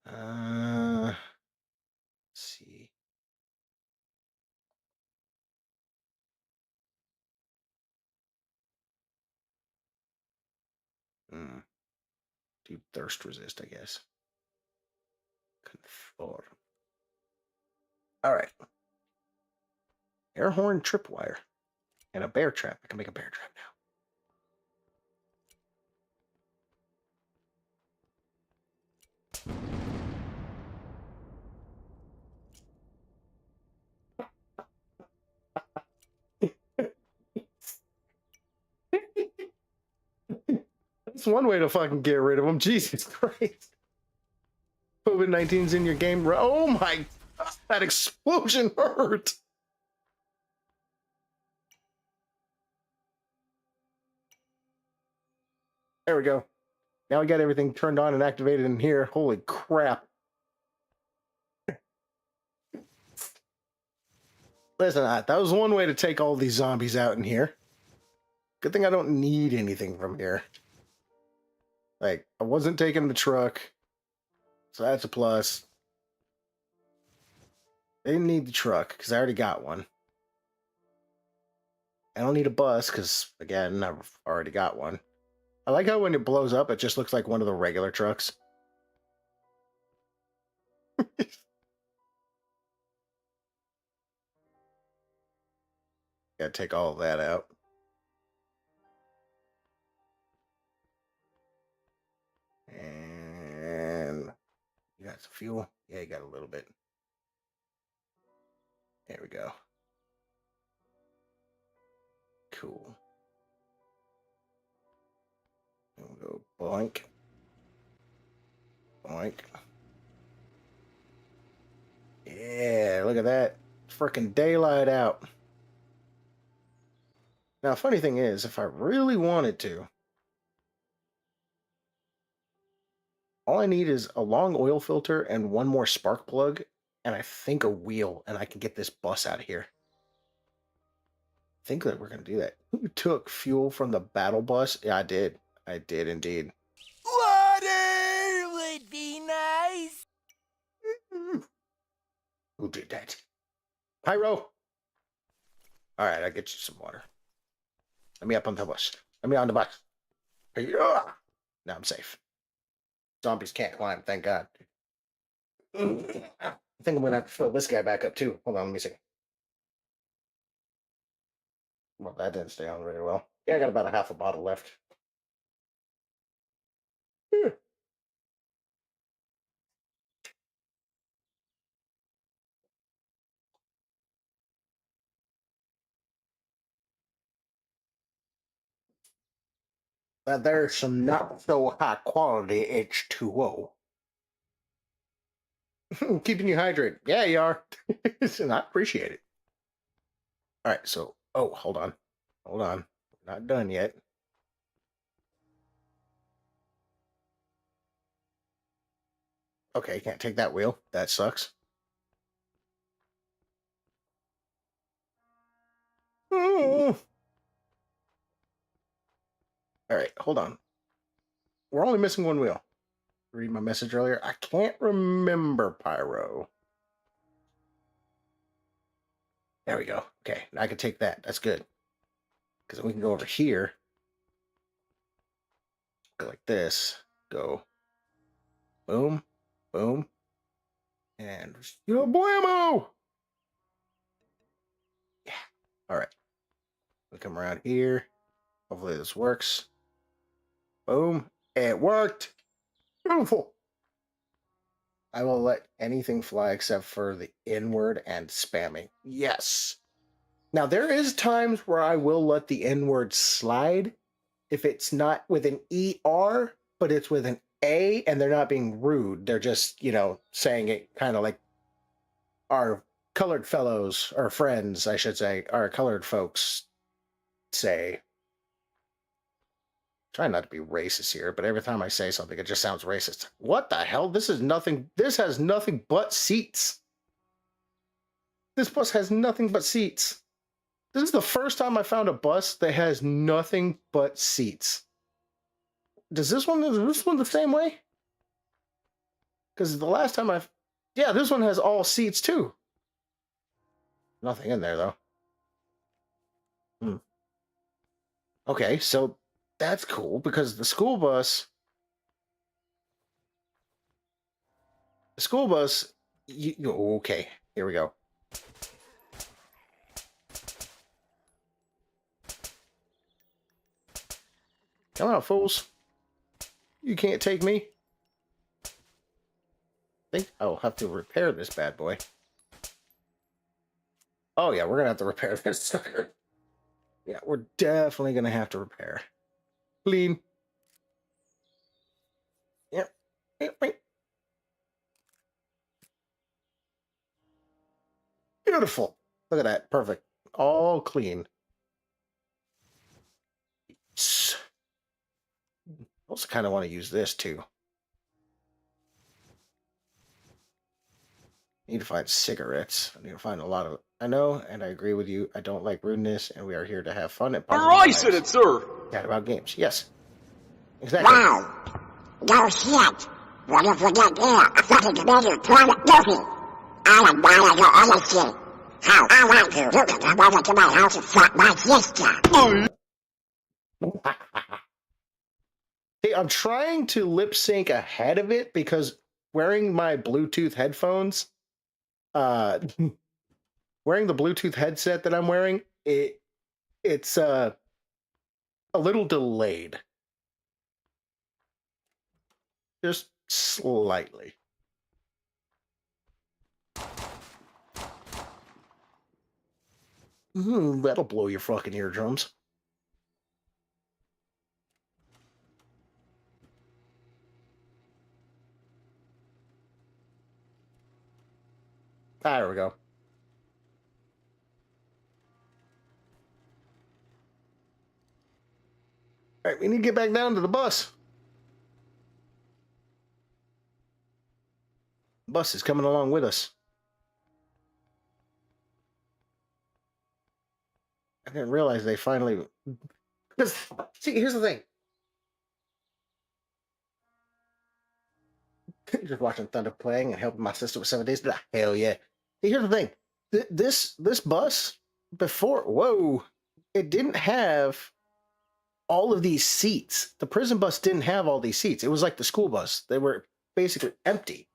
Let's see. Do thirst resist, I guess. Conform. All right. Air horn tripwire and a bear trap. I can make a bear trap now. That's one way to fucking get rid of them. Jesus Christ. COVID-19's in your game. Oh my God, that explosion hurt. There we go. Now we got everything turned on and activated in here. Holy crap. Listen, that was one way to take all these zombies out in here. Good thing I don't need anything from here. Like, I wasn't taking the truck, so that's a plus. I didn't need the truck, because I already got one. I don't need a bus, because, again, I've already got one. I like how when it blows up, it just looks like one of the regular trucks. Gotta take all of that out. And you got some fuel? Yeah, you got a little bit. There we go. Cool. And we'll go boink. Boink. Yeah, look at that. Freaking daylight out. Now, funny thing is, if I really wanted to, all I need is a long oil filter and one more spark plug, and I think a wheel, and I can get this bus out of here. I think that we're going to do that. Who took fuel from the battle bus? Yeah, I did. I did indeed. Water would be nice. Who did that? Pyro! Alright, I'll get you some water. Let me up on the bus. Let me on the bus. Yeah. Now I'm safe. Zombies can't climb, thank God. I think I'm going to have to fill this guy back up too. Hold on, let me see. Well, that didn't stay on very well. Yeah, I got about a half a bottle left. But there's some not so high quality H2O. Keeping you hydrated. Yeah, you are. And I appreciate it. All right, so, oh, hold on. Hold on. We're not done yet. Okay, can't take that wheel. That sucks. All right, hold on. We're only missing one wheel. Read my message earlier. I can't remember, Pyro. There we go. Okay, I can take that. That's good. Because we can go over here. Go like this. Go. Boom. Boom. And yo, blammo! Yeah. All right. We come around here. Hopefully this works. Boom. It worked. Beautiful. I will let anything fly except for the inward and spamming. Yes. Now, there is times where I will let the inward slide if it's not with an ER, but it's with an A, and they're not being rude. They're just, saying it kind of like our colored fellows, or friends, I should say, our colored folks say. Try not to be racist here, but every time I say something, it just sounds racist. What the hell? This has nothing but seats. This bus has nothing but seats. This is the first time I found a bus that has nothing but seats. Is this one the same way? Because the last time yeah, this one has all seats too. Nothing in there though. Okay, so that's cool because the school bus, okay, here we go. Come on, fools. You can't take me. I think I'll have to repair this bad boy. Oh yeah, we're gonna have to repair this sucker. Yeah, we're definitely gonna have to repair. Clean. Yep. Beautiful. Look at that. Perfect. All clean. I also kind of want to use this too. I need to find cigarettes. I need to find a lot of. I know, and I agree with you. I don't like rudeness, and we are here to have fun and positive I vibes. said it, sir. Chat about games. Yes. Exactly. Wow. No shit. What if we get there? I thought it was a private movie. I would wanna go other shit. How I want to look at the mother to my house and fuck my sister. Hey, I'm trying to lip sync ahead of it because wearing my Bluetooth headphones, wearing the Bluetooth headset that I'm wearing, it's a little delayed. Just slightly. That'll blow your fucking eardrums. There we go. All right, we need to get back down to the bus. The bus is coming along with us. I didn't realize they finally... Because, see, here's the thing. Just watching Thunder playing and helping my sister with 7 days. Hell yeah. See, here's the thing. This bus, before... Whoa. It didn't have all of these seats. The prison bus didn't have all these seats. It was like the school bus. They were basically empty.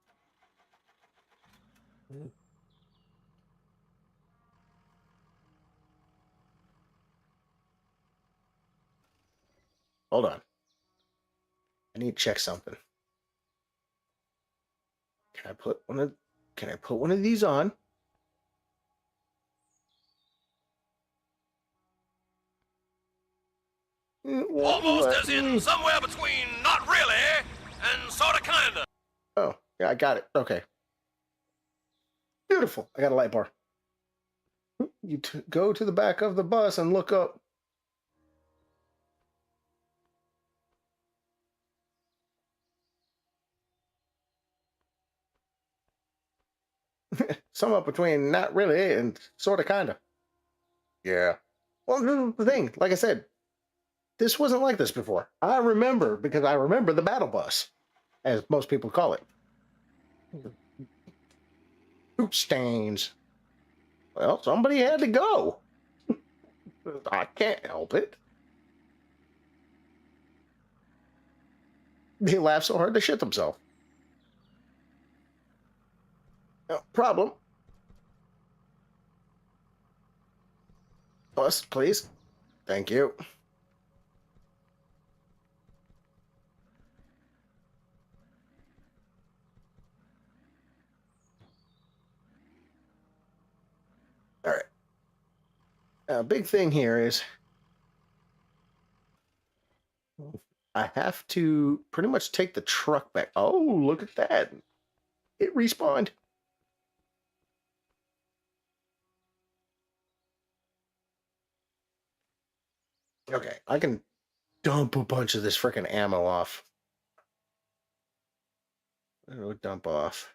Hold on. I need to check something. Can I put one of these on? Almost as in somewhere between not really and sorta kinda. Oh, yeah, I got it. Okay. Beautiful. I got a light bar. You go to the back of the bus and look up. Somewhere between not really and sorta kinda. Yeah. Well, this is the thing. Like I said, this wasn't like this before. I remember because I remember the battle bus, as most people call it. Poop stains. Well, somebody had to go. I can't help it. He laughed so hard they shit themselves. No problem. Bus, please. Thank you. All right. Now, big thing here is I have to pretty much take the truck back. Oh, look at that. It respawned. Okay, I can dump a bunch of this freaking ammo off. I don't know, dump off.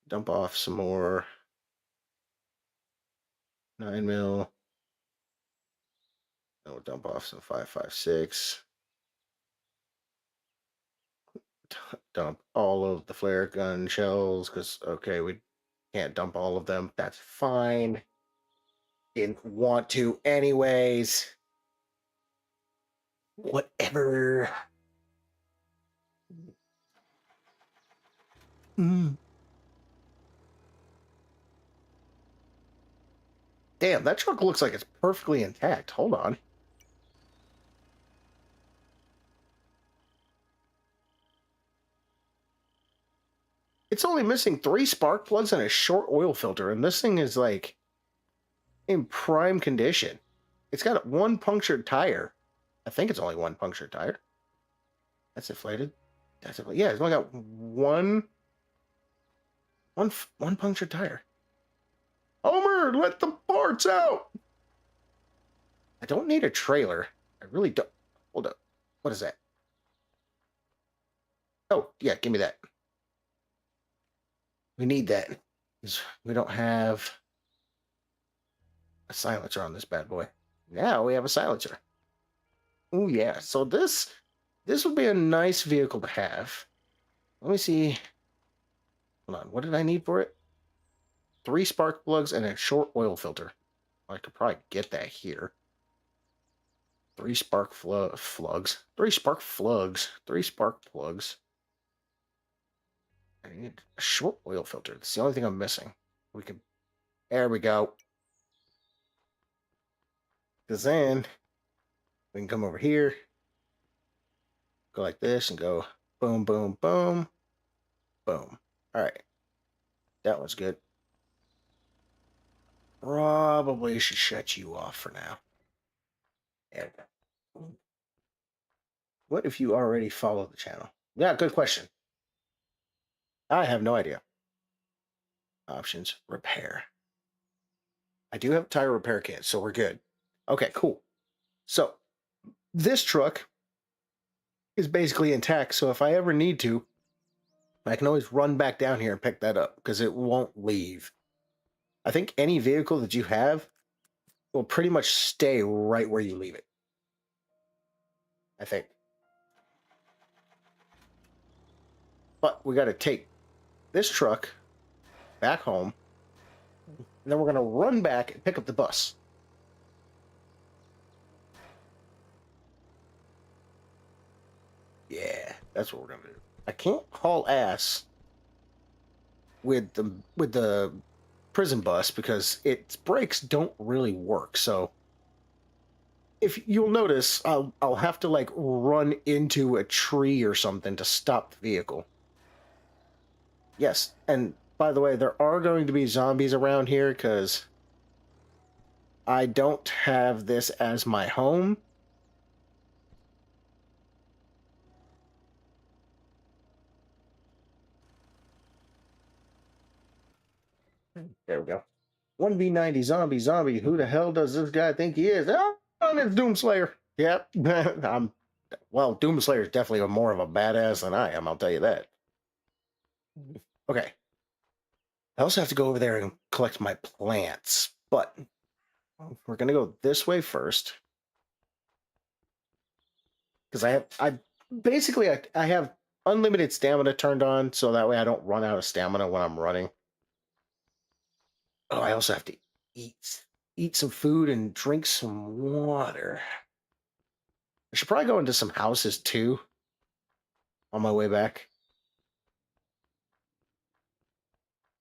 Dump off some more 9 mil. No, dump off some 5.56. Dump all of the flare gun shells because, okay, we can't dump all of them. That's fine. Didn't want to, anyways. Whatever. Damn, that truck looks like it's perfectly intact. Hold on. It's only missing 3 spark plugs and a short oil filter, and this thing is like in prime condition. It's got 1 punctured tire. I think it's only 1 punctured tire. That's inflated. That's inflated. Yeah, it's only got one punctured tire. Homer, let the parts out! I don't need a trailer. I really don't. Hold up. What is that? Oh, yeah, give me that. We need that. We don't have a silencer on this bad boy. Now we have a silencer. Oh, yeah. So this would be a nice vehicle to have. Let me see. Hold on. What did I need for it? 3 spark plugs and a short oil filter. I could probably get that here. 3 spark plugs. 3 spark plugs. 3 spark plugs. I need a short oil filter. That's the only thing I'm missing. We can. There we go. Because then we can come over here, go like this, and go boom, boom, boom, boom. All right. That one's good. Probably should shut you off for now. There we go. What if you already follow the channel? Yeah, good question. I have no idea. Options, repair. I do have a tire repair kit, so we're good. Okay, cool. So this truck is basically intact, so if I ever need to, I can always run back down here and pick that up because it won't leave. I think any vehicle that you have will pretty much stay right where you leave it. I think. But we got to take this truck back home, and then we're going to run back and pick up the bus. Yeah, that's what we're going to do. I can't haul ass with the prison bus because its brakes don't really work. So if you'll notice, I'll have to like run into a tree or something to stop the vehicle. Yes, and by the way, there are going to be zombies around here because I don't have this as my home. There we go. 1v90 zombie. Who the hell does this guy think he is? Oh, it's Doomslayer. Yep. Well, Doomslayer is definitely more of a badass than I am, I'll tell you that. Okay. I also have to go over there and collect my plants, but we're going to go this way first. Because I have unlimited stamina turned on, so that way I don't run out of stamina when I'm running. Oh, I also have to eat some food and drink some water. I should probably go into some houses too on my way back.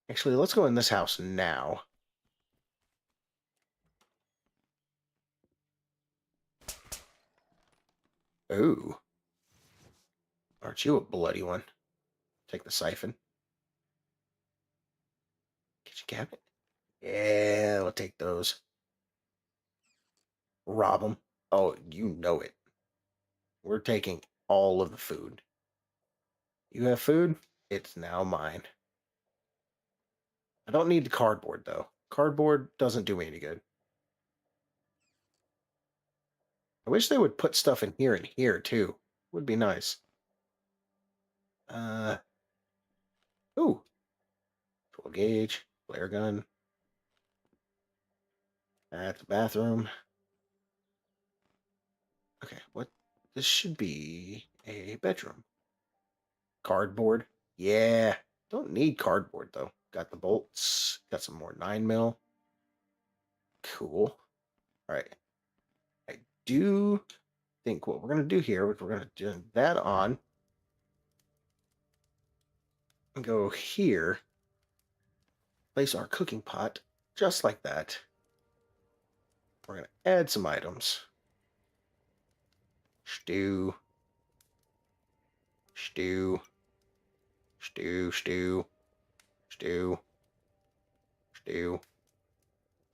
Actually, let's go in this house now. Ooh. Aren't you a bloody one? Take the siphon. Kitchen cabinet. Yeah, we'll take those. Rob them. Oh, you know it. We're taking all of the food. You have food? It's now mine. I don't need the cardboard, though. Cardboard doesn't do me any good. I wish they would put stuff in here and here, too. Would be nice. Ooh. 12 gauge. Flare gun. That's the bathroom. Okay, what? This should be a bedroom. Cardboard. Yeah. Don't need cardboard, though. Got the bolts. Got some more 9mm. Cool. All right. I do think what we're going to do here is we're going to turn that on. And go here. Place our cooking pot just like that. We're going to add some items. Stew. Stew. Stew. Stew. Stew. Stew.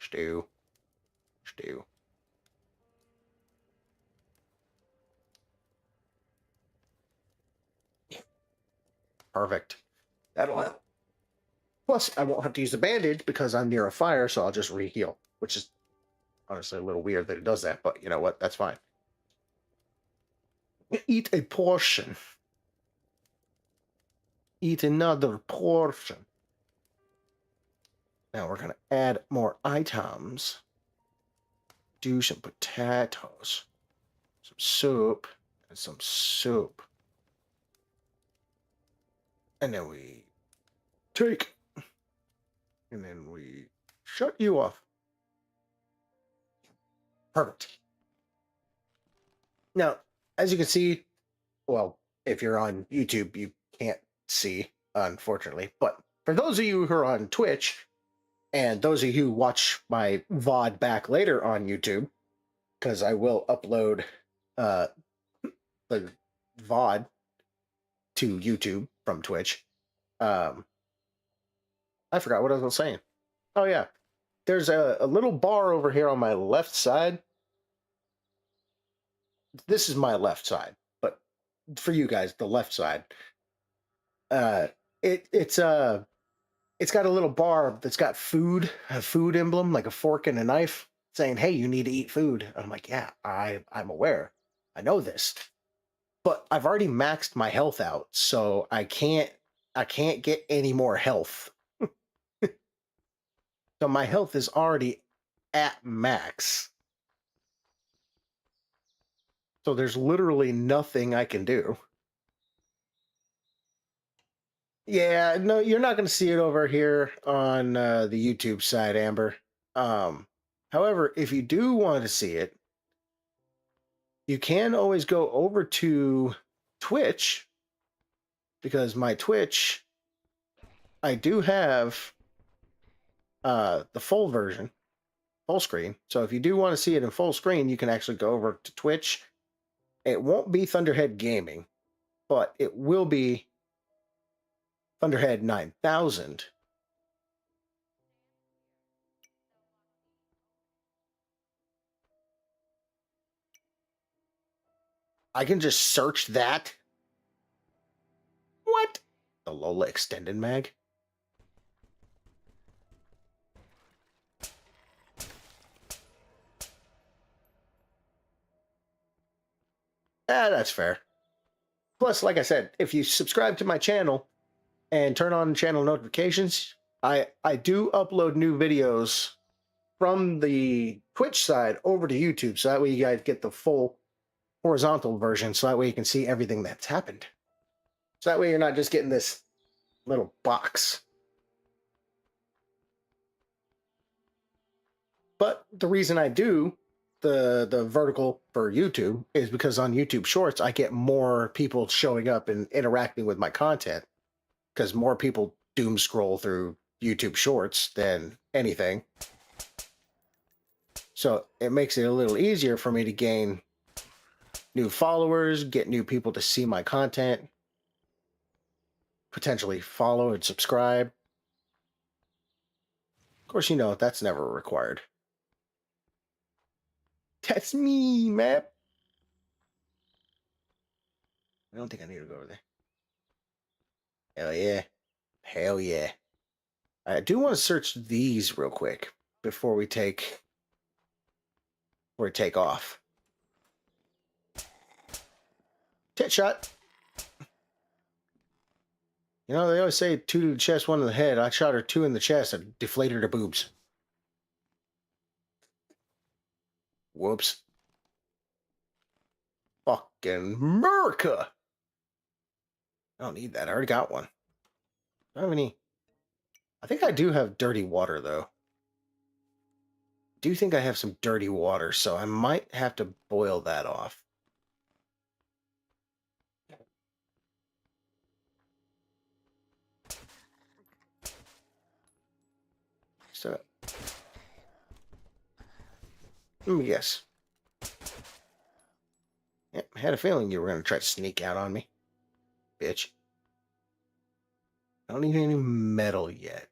Stew. Stew. Perfect. That'll help. Plus, I won't have to use a bandage because I'm near a fire, so I'll just re-heal, which is honestly a little weird that it does that, but you know what? That's fine. Eat a portion. Eat another portion. Now we're going to add more items. Do some potatoes, some soup, and some soup. And then we take, and then we shut you off. Perfect. Now, as you can see, well, if you're on YouTube, you can't see, unfortunately. But for those of you who are on Twitch, and those of you who watch my VOD back later on YouTube, because I will upload the VOD to YouTube from Twitch. I forgot what I was saying. Oh, yeah. There's a little bar over here on my left side. This is my left side, but for you guys, the left side. It's got a little bar that's got food, a food emblem, like a fork and a knife, saying, "Hey, you need to eat food." And I'm like, "Yeah, I'm aware. I know this." But I've already maxed my health out, so I can't get any more health. So my health is already at max. So there's literally nothing I can do. Yeah, no, you're not going to see it over here on the YouTube side, Amber. However, if you do want to see it, you can always go over to Twitch, because my Twitch, I do have the full version, full screen. So if you do want to see it in full screen, you can actually go over to Twitch. It won't be Thunderhead Gaming, but it will be Thunderhead 9000. I can just search that. What? The Lola Extended Mag? That's fair. Plus, like I said, if you subscribe to my channel and turn on channel notifications, I do upload new videos from the Twitch side over to YouTube, so that way you guys get the full horizontal version, so that way you can see everything that's happened. So that way you're not just getting this little box. But the reason I do the vertical for YouTube is because on YouTube Shorts I get more people showing up and interacting with my content because more people doom scroll through YouTube Shorts than anything. So it makes it a little easier for me to gain new followers, get new people to see my content, potentially follow and subscribe. Of course, you know, that's never required. That's me, man. I don't think I need to go over there. Hell yeah. Hell yeah. I do want to search these real quick before we take off. Tit shot. You know, they always say 2 to the chest, 1 to the head. I shot her 2 in the chest and deflated her boobs. Whoops. Fucking America. I don't need that. I already got one. I don't have any. I think I do have dirty water, though. I do think I have some dirty water, so I might have to boil that off. So, let me guess. Yep, I had a feeling you were going to try to sneak out on me. Bitch. I don't need any metal yet.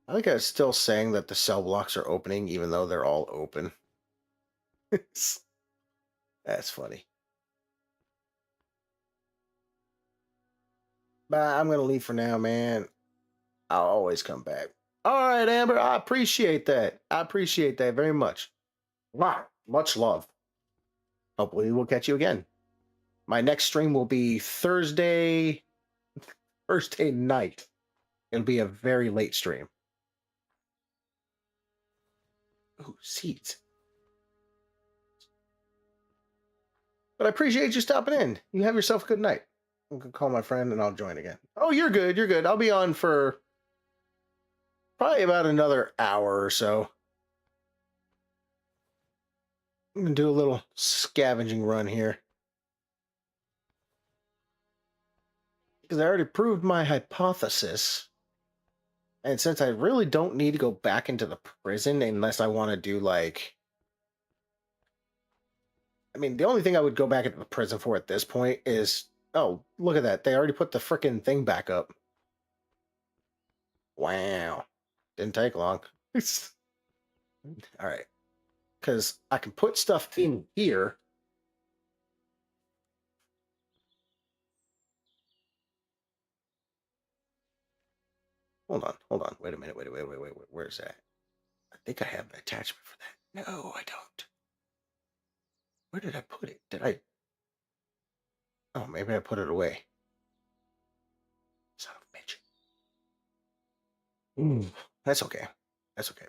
I think I was still saying that the cell blocks are opening, even though they're all open. That's funny. But I'm going to leave for now, man. I'll always come back. All right, Amber. I appreciate that. I appreciate that very much. Wow. Much love. Hopefully we'll catch you again. My next stream will be Thursday night. It'll be a very late stream. Ooh, seeds. But I appreciate you stopping in. You have yourself a good night. I'm going to call my friend and I'll join again. Oh, you're good. You're good. I'll be on for probably about another hour or so. I'm going to do a little scavenging run here. Because I already proved my hypothesis. And since I really don't need to go back into the prison unless I want to do like... I mean, the only thing I would go back into the prison for at this point is... Oh, look at that. They already put the frickin' thing back up. Wow. Didn't take long. Alright. Because I can put stuff in here. Hold on. Wait a minute. Wait. Where's that? I think I have an attachment for that. No, I don't. Where did I put it? Did I? Oh, maybe I put it away. Son of a bitch. That's okay. That's okay.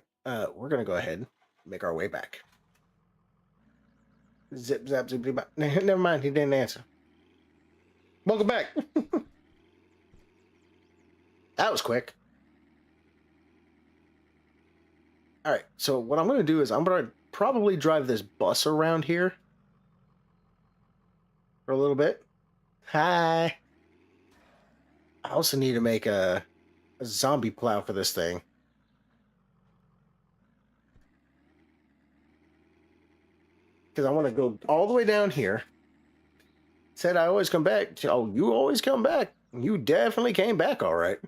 We're gonna go ahead and make our way back. Zip, zap, zip, zip. Never mind, he didn't answer. Welcome back. That was quick. All right, so what I'm going to do is I'm going to probably drive this bus around here for a little bit. Hi. I also need to make a zombie plow for this thing. Because I want to go all the way down here. Said I always come back. Oh, you always come back. You definitely came back all right.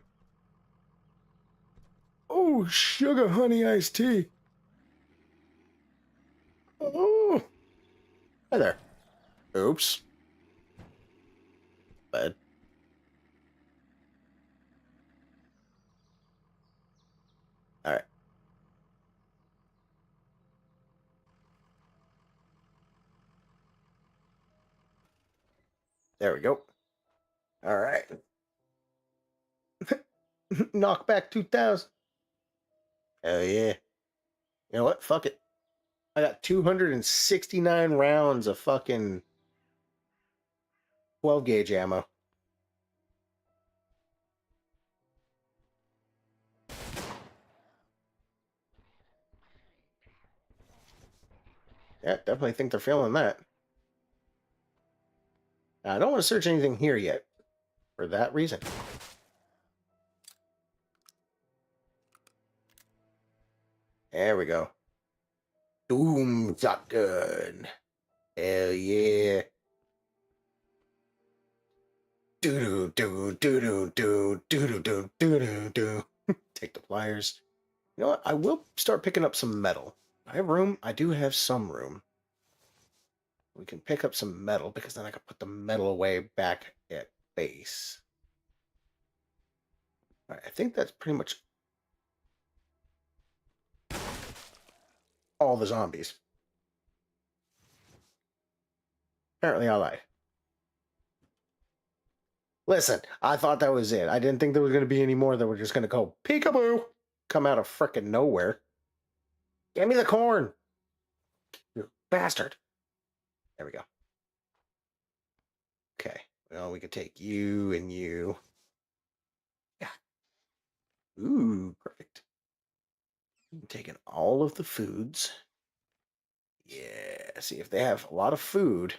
Oh, sugar honey iced tea. Oh. Hi there. Oops. Bad. All right. There we go. All right. Knock back 2000. Hell yeah. You know what? Fuck it. I got 269 rounds of fucking 12 gauge ammo. Yeah, definitely think they're feeling that. I don't want to search anything here yet for that reason. There we go. Doom shotgun. Hell yeah. Do do do do do do do do do do do. Take the pliers. You know what? I will start picking up some metal. I have room. I do have some room. We can pick up some metal because then I can put the metal away back at base. All right, I think that's pretty much all the zombies. Apparently, I lied. Listen, I thought that was it. I didn't think there was going to be any more that were just going to go peekaboo, come out of frickin' nowhere. Give me the corn, you bastard. There we go. Okay, well, we could take you and you. Yeah. Ooh, perfect. I'm taking all of the foods. Yeah, see if they have a lot of food.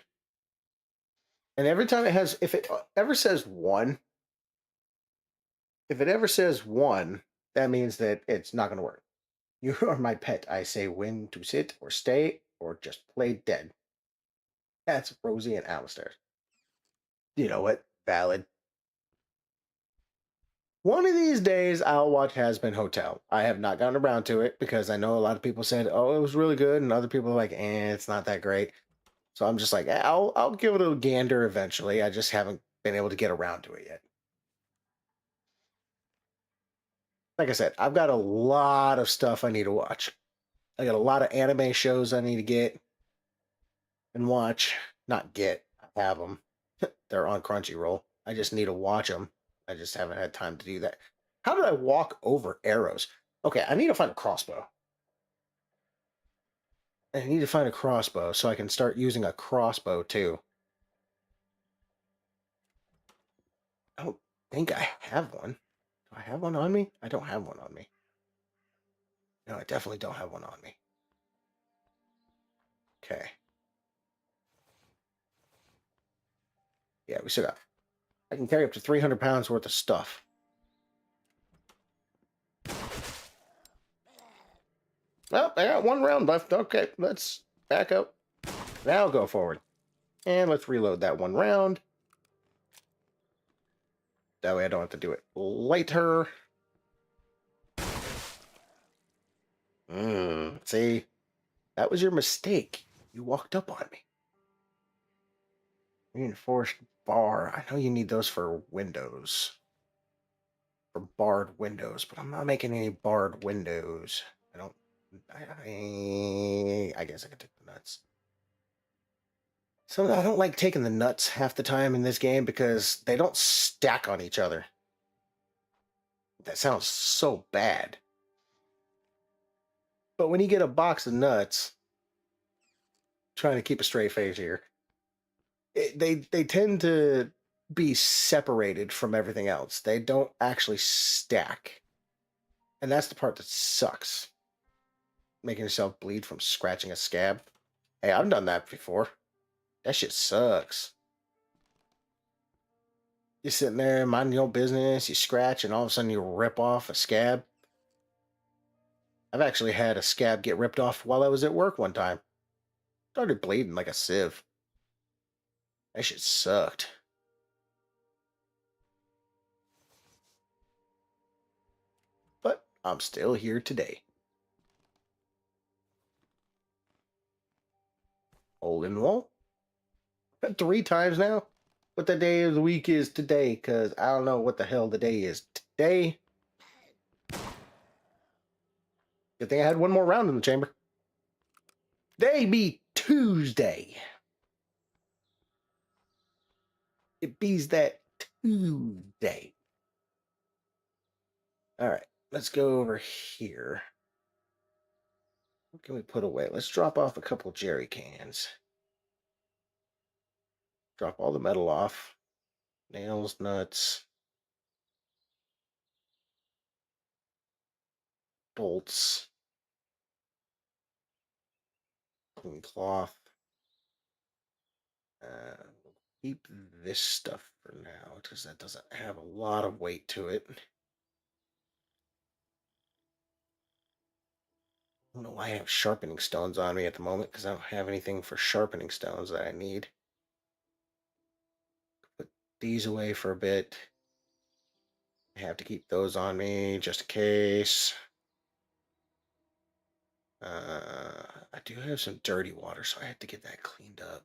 And every time it has, if it ever says one, if it ever says one, that means that it's not going to work. You are my pet. I say when to sit or stay or just play dead. That's Rosie and Alistair. You know what? Valid. One of these days, I'll watch Has Been Hotel. I have not gotten around to it because I know a lot of people said, "Oh, it was really good," and other people are like, it's not that great." So I'm just like, I'll give it a gander eventually. I just haven't been able to get around to it yet. Like I said, I've got a lot of stuff I need to watch. I got a lot of anime shows I need to get and watch. Not get, I have them. They're on Crunchyroll. I just need to watch them. I just haven't had time to do that. How did I walk over arrows? Okay, I need to find a crossbow. I need to find a crossbow so I can start using a crossbow too. I don't think I have one. Do I have one on me? I don't have one on me. No, I definitely don't have one on me. Okay. Yeah, we still got. I can carry up to 300 pounds worth of stuff. Well, I got one round left. Okay, let's back up. Now go forward. And let's reload that one round. That way I don't have to do it later. See? That was your mistake. You walked up on me. Reinforced bar. I know you need those for windows. For barred windows, but I'm not making any barred windows. I don't... I guess I could take the nuts. So I don't like taking the nuts half the time in this game because they don't stack on each other. That sounds so bad. But when you get a box of nuts, trying to keep a straight face here, they tend to be separated from everything else. They don't actually stack. And that's the part that sucks. Making yourself bleed from scratching a scab. Hey, I've done that before. That shit sucks. You're sitting there minding your business, you scratch, and all of a sudden you rip off a scab. I've actually had a scab get ripped off while I was at work one time. Started bleeding like a sieve. That shit sucked. But I'm still here today. Hole in the wall. 3 times now. What the day of the week is today, because I don't know what the hell the day is today. Good thing I had one more round in the chamber. Day be Tuesday. It bees that Tuesday. All right, let's go over here. What can we put away? Let's drop off a couple jerry cans. Drop all the metal off. Nails, nuts, bolts, clean cloth. Keep this stuff for now because that doesn't have a lot of weight to it. I don't know why I have sharpening stones on me at the moment because I don't have anything for sharpening stones that I need. Put these away for a bit. I have to keep those on me just in case. I do have some dirty water, so I have to get that cleaned up.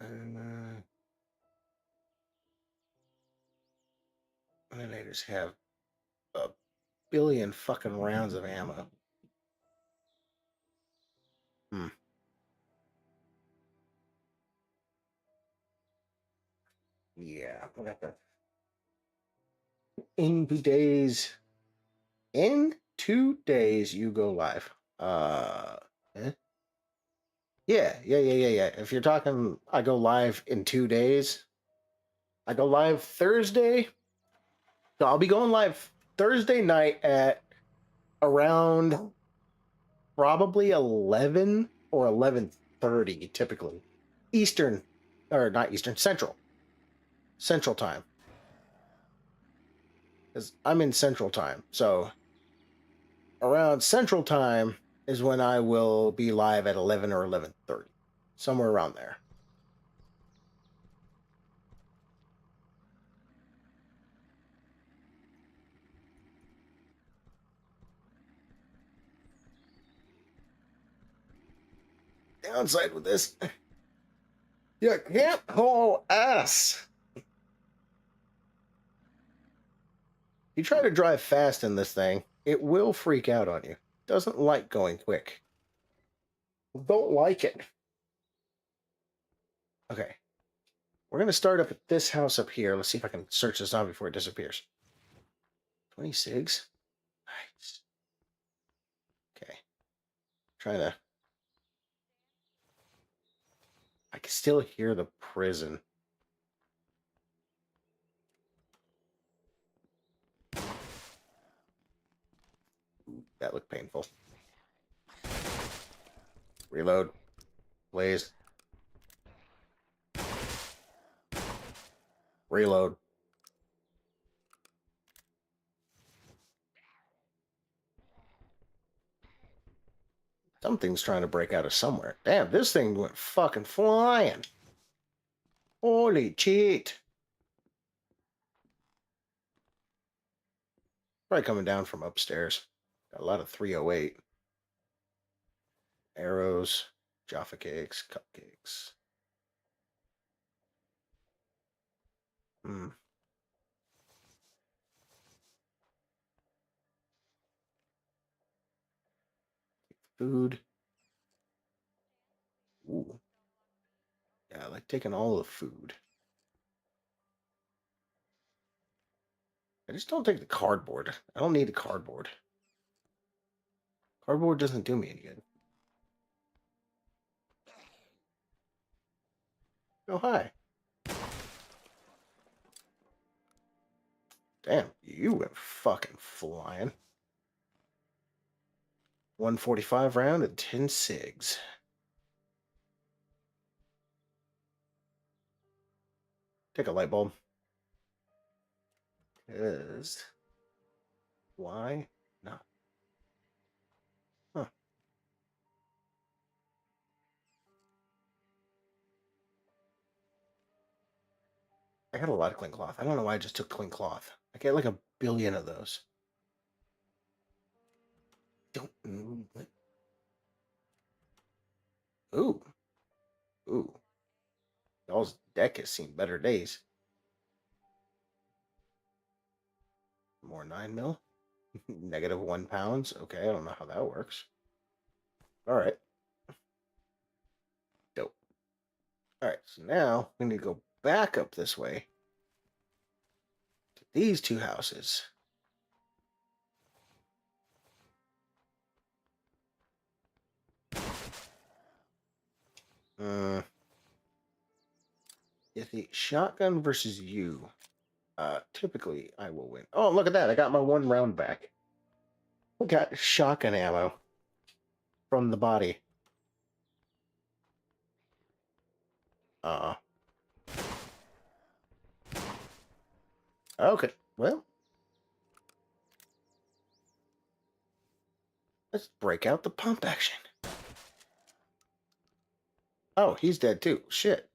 And then I just have a billion fucking rounds of ammo. Yeah, I'm gonna have to. In 2 days. In 2 days, you go live. Eh? Yeah. If you're talking, I go live in 2 days. I go live Thursday. So I'll be going live Thursday night at around probably 11 or 11:30, typically. Eastern, or not Eastern, Central time. Because I'm in Central time. So around Central time is when I will be live at 11 or 11:30. Somewhere around there. Downside with this, you can't haul ass. You try to drive fast in this thing, it will freak out on you. It doesn't like going quick. Don't like it. Okay. We're going to start up at this house up here. Let's see if I can search this out before it disappears. 26. Nice. Okay. Trying to. I can still hear the prison. Ooh, that looked painful. Reload. Blaze. Reload. Something's trying to break out of somewhere. Damn, this thing went fucking flying. Holy cheat. Probably coming down from upstairs. Got a lot of 308. Arrows, Jaffa cakes, cupcakes. Food. Ooh. Yeah, I like taking all the food. I just don't take the cardboard. I don't need the cardboard. Cardboard doesn't do me any good. Oh, hi. Damn, you went fucking flying. 145 round and 10 cigs. Take a light bulb. Because why not? Huh. I got a lot of clean cloth. I don't know why I just took clean cloth. I get like a billion of those. Don't. Ooh. Ooh. Y'all's deck has seen better days. More 9 mil. Negative 1 pounds. Okay, I don't know how that works. All right. Dope. All right, so now we need to go back up this way to these two houses. Is the shotgun versus you? Typically I will win. Oh, look at that! I got my 1 round back. I got shotgun ammo from the body. Okay. Well, let's break out the pump action. Oh, he's dead too. Shit.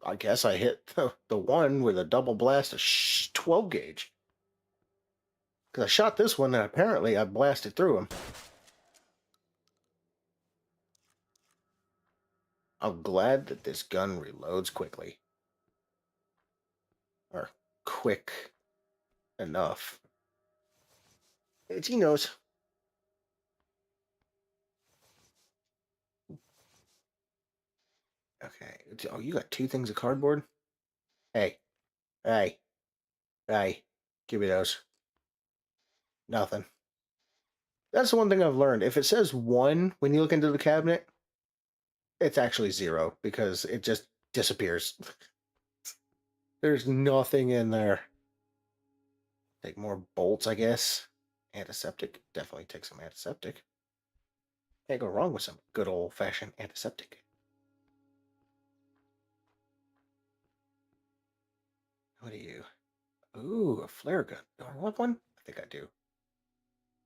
I guess I hit the one with a double blast of 12 gauge. Because I shot this one and apparently I blasted through him. I'm glad that this gun reloads quickly. Or quick enough. He knows. Okay. Oh, you got 2 things of cardboard? Hey. Hey. Hey. Give me those. Nothing. That's the one thing I've learned. If it says 1 when you look into the cabinet, it's actually 0 because it just disappears. There's nothing in there. Take more bolts, I guess. Antiseptic. Definitely take some antiseptic. Can't go wrong with some good old-fashioned antiseptic. What are you? Ooh, a flare gun. Do I want one? I think I do.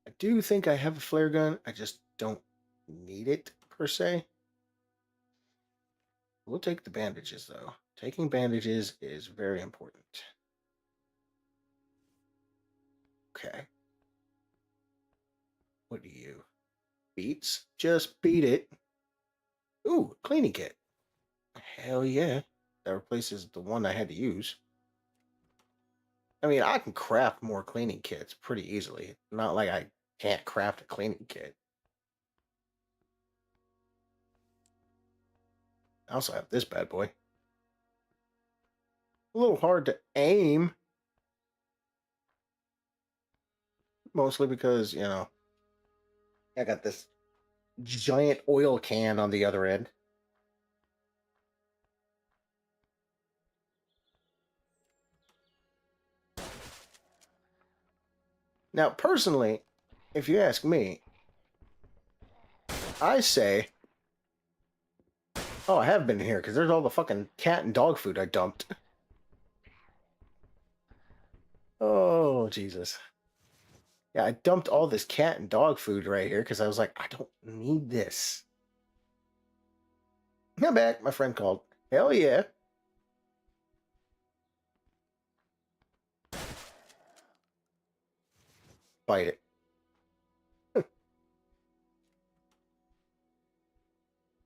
I do think I have a flare gun. I just don't need it, per se. We'll take the bandages, though. Taking bandages is very important. Okay. What do you? Beats? Just beat it. Ooh, cleaning kit. Hell yeah. That replaces the one I had to use. I mean, I can craft more cleaning kits pretty easily. Not like I can't craft a cleaning kit. I also have this bad boy. A little hard to aim. Mostly because, you know, I got this giant oil can on the other end. Now, personally, if you ask me, I say, oh, I have been here because there's all the fucking cat and dog food I dumped. Oh, Jesus. Yeah, I dumped all this cat and dog food right here because I was like, I don't need this. I'm back. My friend called. Hell yeah. Bite it.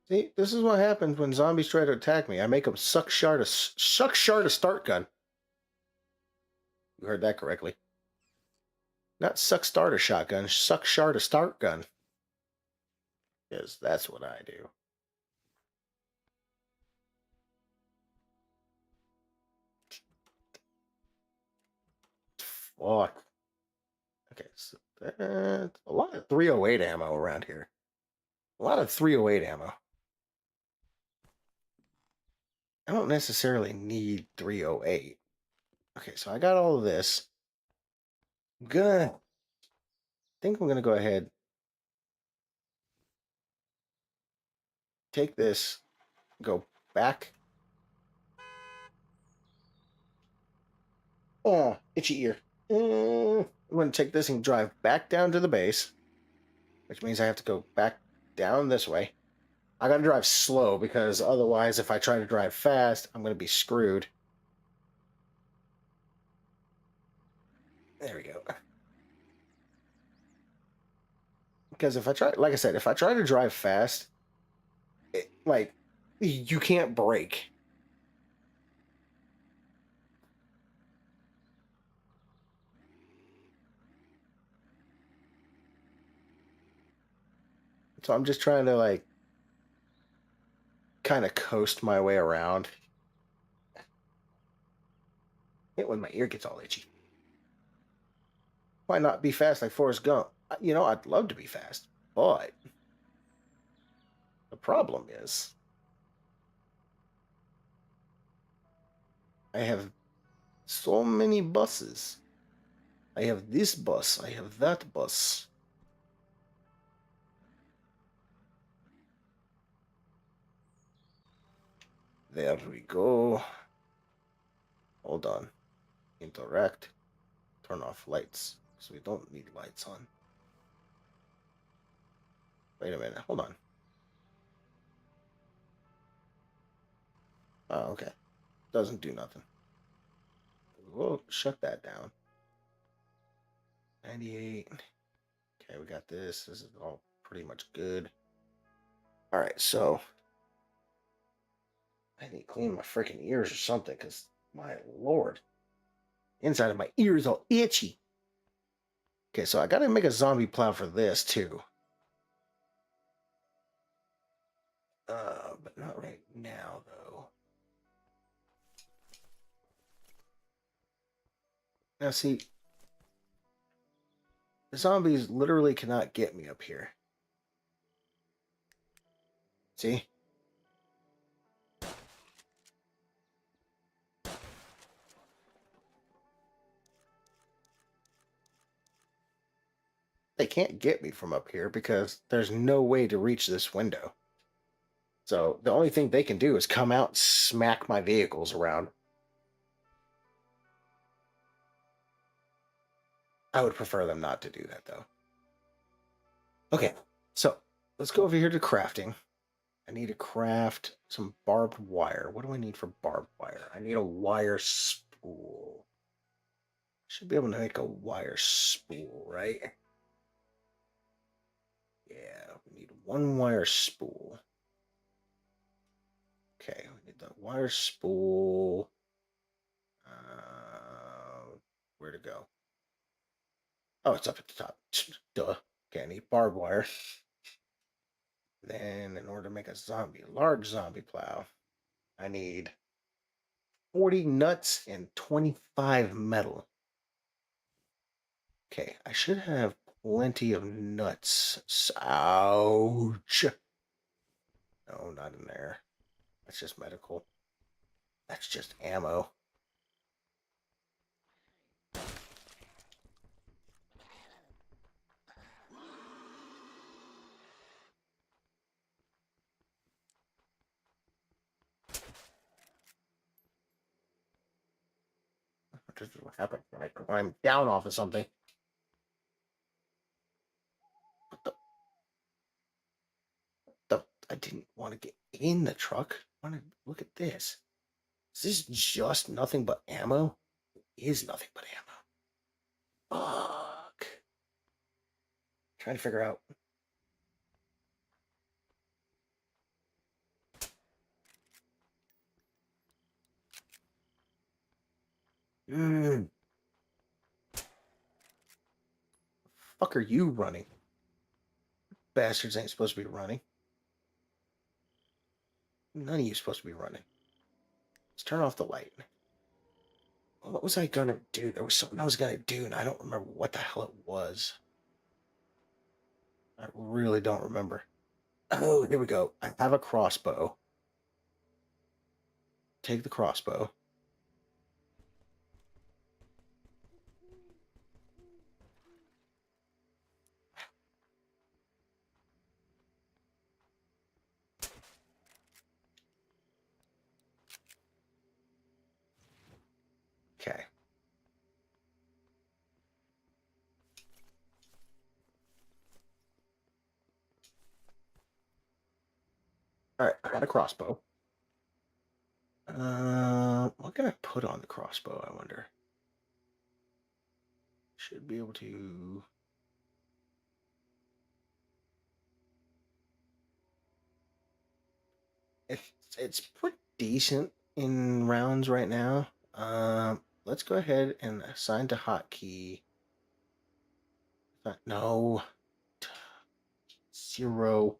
See, this is what happens when zombies try to attack me. I make them suck shard a start gun. You heard that correctly. Not suck start a shotgun, suck shard a start gun. Because that's what I do. Fuck. Okay, so that's a lot of 308 ammo around here. A lot of 308 ammo. I don't necessarily need 308. Okay, so I got all of this. I think I'm gonna go ahead. Take this, go back. Oh, itchy ear. I'm gonna take this and drive back down to the base, which means I have to go back down this way. I gotta drive slow because otherwise, if I try to drive fast, I'm gonna be screwed. There we go. Because if I try, like I said, if I try to drive fast, like, you can't brake. So I'm just trying to, like, kind of coast my way around. Hit when my ear gets all itchy. Why not be fast like Forrest Gump? You know, I'd love to be fast, but problem is, I have so many buses. I have this bus. I have that bus. There we go. Hold on. Interact. Turn off lights. So we don't need lights on. Wait a minute. Hold on. Oh, okay. Doesn't do nothing. We'll shut that down. 98. Okay, we got this. This is all pretty much good. All right, so I need to clean my freaking ears or something, because my lord, inside of my ears all itchy. Okay, so I got to make a zombie plow for this too. But not right now though. Now see, the zombies literally cannot get me up here. See? They can't get me from up here because there's no way to reach this window. So the only thing they can do is come out and smack my vehicles around. I would prefer them not to do that though. Okay, so let's go over here to crafting. I need to craft some barbed wire. What do I need for barbed wire? I need a wire spool. Should be able to make a wire spool, right? Yeah, we need one wire spool. Okay, we need the wire spool. Where to go? Oh, it's up at the top. Duh. Okay, I need barbed wire. Then, in order to make a large zombie plow, I need 40 nuts and 25 metal. Okay, I should have plenty of nuts. Ouch. No, not in there. That's just medical. That's just ammo. This is what happened when I climb down off of something. I didn't want to get in the truck. I want to look at this. Is this just nothing but ammo? It is nothing but ammo. Fuck. Trying to figure out. Fuck are you running? Bastards ain't supposed to be running. None of you supposed to be running. Let's turn off the light. What was I gonna do? There was something I was gonna do, and I don't remember what the hell it was. I really don't remember. Oh, here we go. I have a crossbow. Take the crossbow. Okay. Alright, I got a crossbow. What can I put on the crossbow, I wonder? Should be able to... It's pretty decent in rounds right now. Let's go ahead and assign to hotkey. No. 0.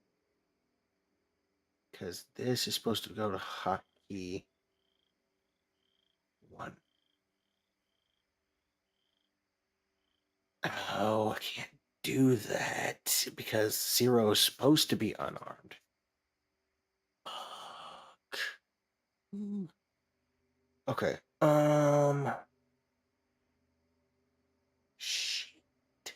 Because this is supposed to go to hotkey 1. Oh, I can't do that because 0 is supposed to be unarmed. Okay. Shit.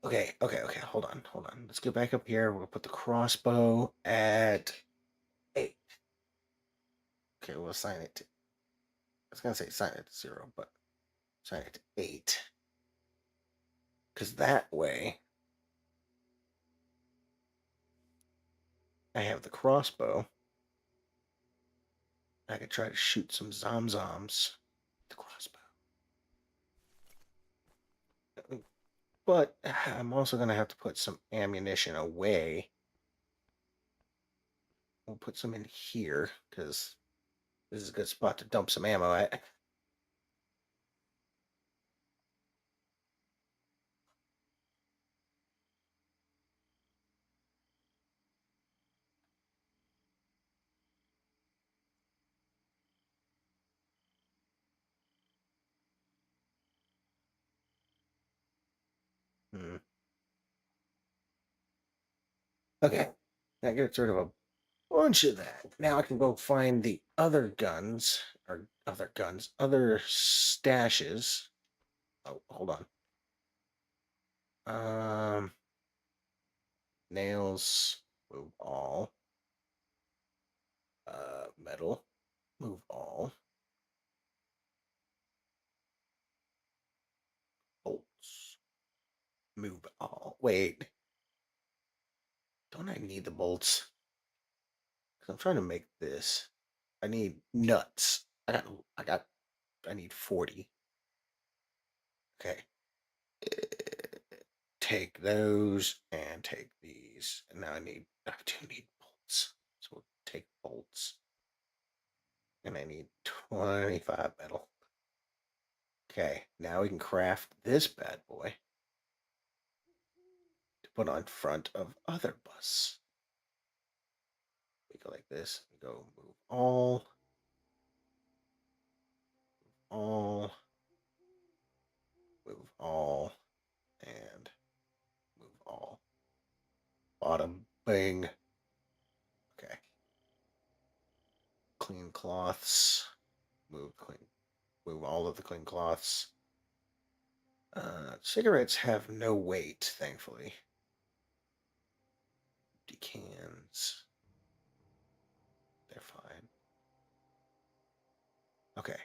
Okay. Hold on. Let's get back up here. We'll put the crossbow at 8. Okay, we'll assign it to. I was gonna say assign it to 0, but assign it to 8. Because that way, I have the crossbow. I could try to shoot some zomzoms with the crossbow. But I'm also gonna have to put some ammunition away. We'll put some in here because this is a good spot to dump some ammo at. Hmm. Okay, that gets rid of a bunch of that. Now I can go find the other guns, or other stashes. Oh, hold on. Nails, move all. Metal, move all. Bolts, move all. Wait, don't I need the bolts? Because I'm trying to make this. I need nuts. I need 40. Okay. Take those and take these. And now I do need bolts. So we'll take bolts. And I need 25 metal. Okay, now we can craft this bad boy to put on front of other bus. We go like this. We go move all, move all, and move all. Bottom, bang. Okay. Clean cloths. Move all of the clean cloths. Cigarettes have no weight, thankfully. Decans. They're fine. Okay.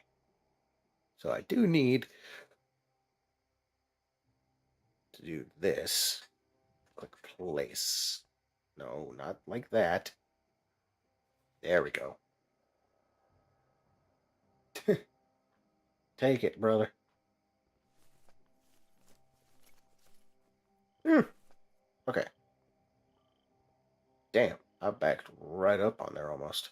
So I do need to do this. Click place. No, not like that. There we go. Take it, brother. Okay. Damn, I backed right up on there almost.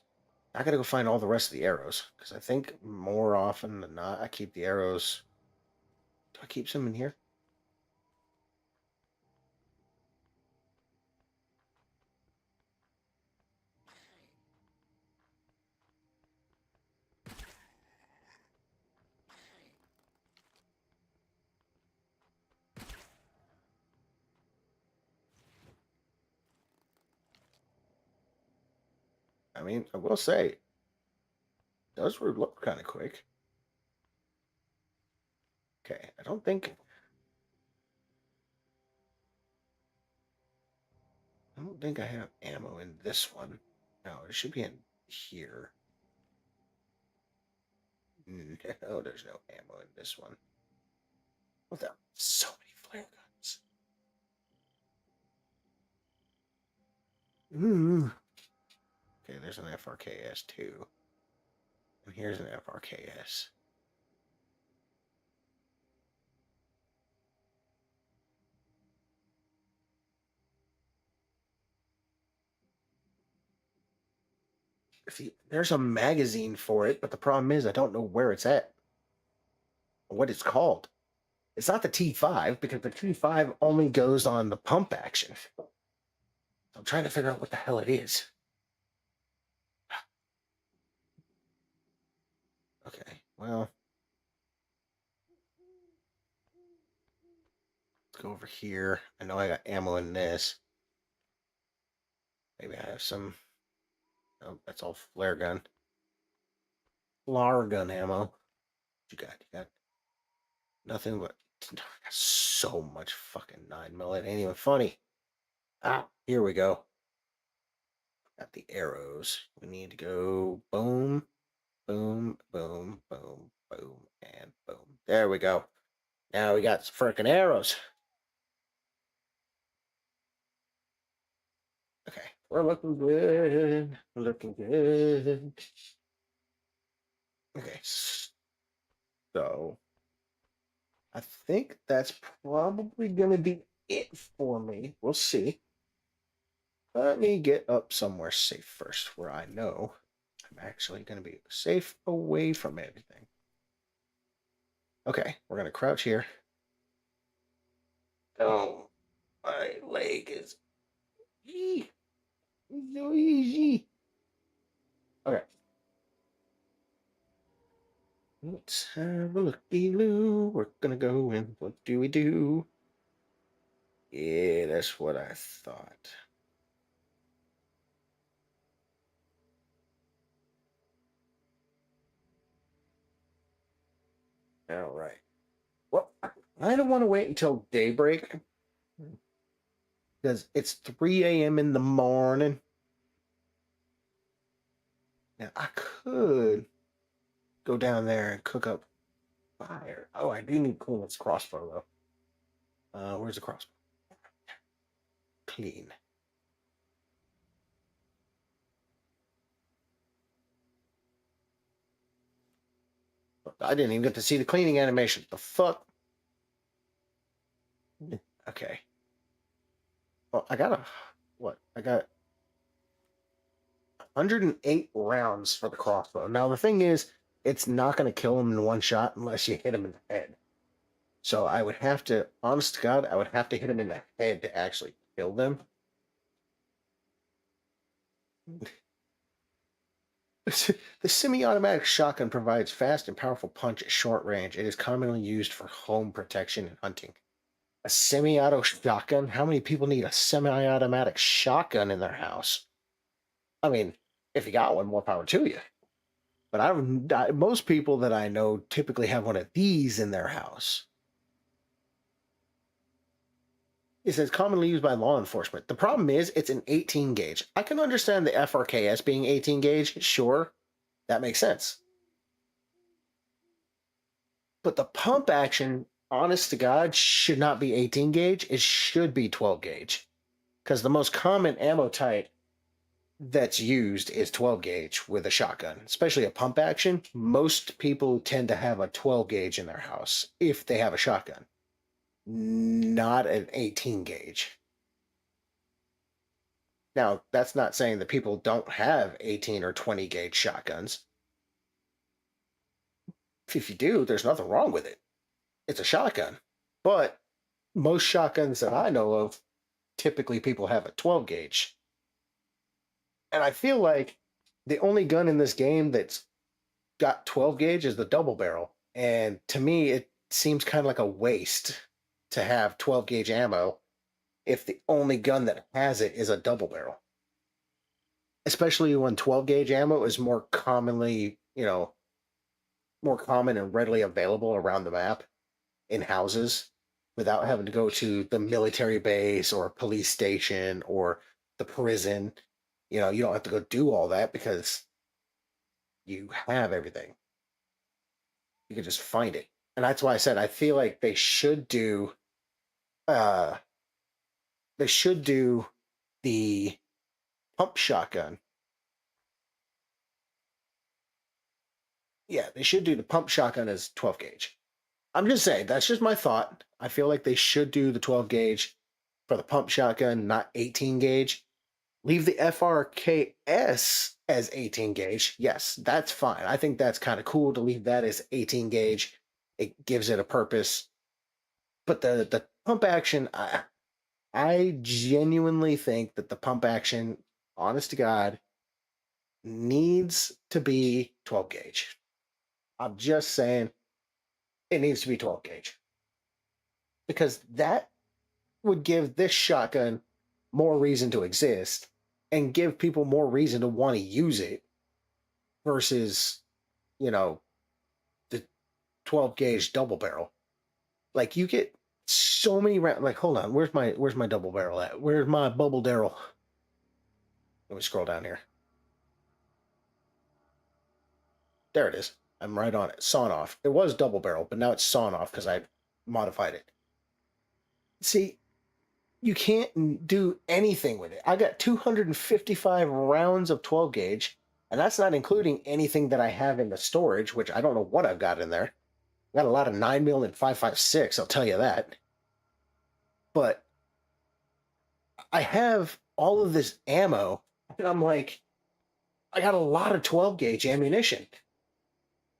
I gotta go find all the rest of the arrows because I think more often than not I keep the arrows. Do I keep some in here? I mean, I will say, it does look kind of quick. Okay, I don't think I have ammo in this one. No, it should be in here. No, there's no ammo in this one. What the? So many flare guns. Okay, there's an FRKS too. And here's an FRKS. See, there's a magazine for it, but the problem is I don't know where it's at. Or what it's called. It's not the T5 because the T5 only goes on the pump action. I'm trying to figure out what the hell it is. Okay, well, let's go over here. I know I got ammo in this. Maybe I have some. Oh, that's all flare gun. Flare gun ammo. What you got? You got nothing but so much fucking 9mm. It ain't even funny. Ah, here we go. Got the arrows. We need to go boom, boom, boom, boom, boom, and boom. There we go. Now we got some freaking arrows. Okay, we're looking good. We're looking good. Okay, so I think that's probably gonna be it for me. We'll see. Let me get up somewhere safe first, where I know I'm actually gonna be safe away from everything. Okay, we're gonna crouch here. Oh, my leg is so easy. Okay. Let's have a looky-loo. We're gonna go in. What do we do? Yeah, that's what I thought. All right. Well, I don't want to wait until daybreak because it's 3 a.m. in the morning. Now, I could go down there and cook up fire. Oh, I do need to clean this crossbow, though. Where's the crossbow? Clean. I didn't even get to see the cleaning animation. The fuck? Okay. Well, I got what? I got 108 rounds for the crossbow. Now, the thing is, it's not going to kill him in one shot unless you hit him in the head. So I would have to, honest to God, I would have to hit him in the head to actually kill them. The semi-automatic shotgun provides fast and powerful punch at short range. It is commonly used for home protection and hunting. A semi-auto shotgun? How many people need a semi-automatic shotgun in their house? I mean, if you got one, more power to you. But most people that I know typically have one of these in their house. It says commonly used by law enforcement. The problem is it's an 18 gauge. I can understand the FRKS being 18 gauge. Sure, that makes sense. But the pump action, honest to God, should not be 18 gauge. It should be 12 gauge. Because the most common ammo type that's used is 12 gauge with a shotgun, especially a pump action. Most people tend to have a 12 gauge in their house if they have a shotgun, not an 18 gauge. Now, that's not saying that people don't have 18 or 20 gauge shotguns. If you do, there's nothing wrong with it. It's a shotgun. But most shotguns that I know of, typically people have a 12 gauge. And I feel like the only gun in this game that's got 12 gauge is the double barrel. And to me, it seems kind of like a waste to have 12 gauge ammo if the only gun that has it is a double barrel. Especially when 12 gauge ammo is more commonly, more common and readily available around the map in houses without having to go to the military base or police station or the prison. You don't have to go do all that because you have everything. You can just find it. And that's why I said I feel like they should do uh the pump shotgun. Yeah, they should do the pump shotgun as 12 gauge. I'm just saying, that's just my thought. I feel like they should do the 12 gauge for the pump shotgun, not 18 gauge. Leave the FRKS as 18 gauge. Yes, that's fine. I think that's kind of cool to leave that as 18 gauge. It gives it a purpose. But the pump action, I genuinely think that the pump action, honest to God, needs to be 12 gauge. I'm just saying it needs to be 12 gauge. Because that would give this shotgun more reason to exist and give people more reason to want to use it versus, you know, the 12 gauge double barrel. Like you get so many rounds. Like, hold on, where's my double barrel at? Where's my bubble barrel? Let me scroll down here. There it is. I'm right on it. Sawn off. It was double barrel, but now it's sawn off because I modified it. See, you can't do anything with it. I got 255 rounds of 12 gauge, and that's not including anything that I have in the storage, which I don't know what I've got in there. I got a lot of 9mm and 5.56, I'll tell you that. But I have all of this ammo, and I'm like, I got a lot of 12 gauge ammunition.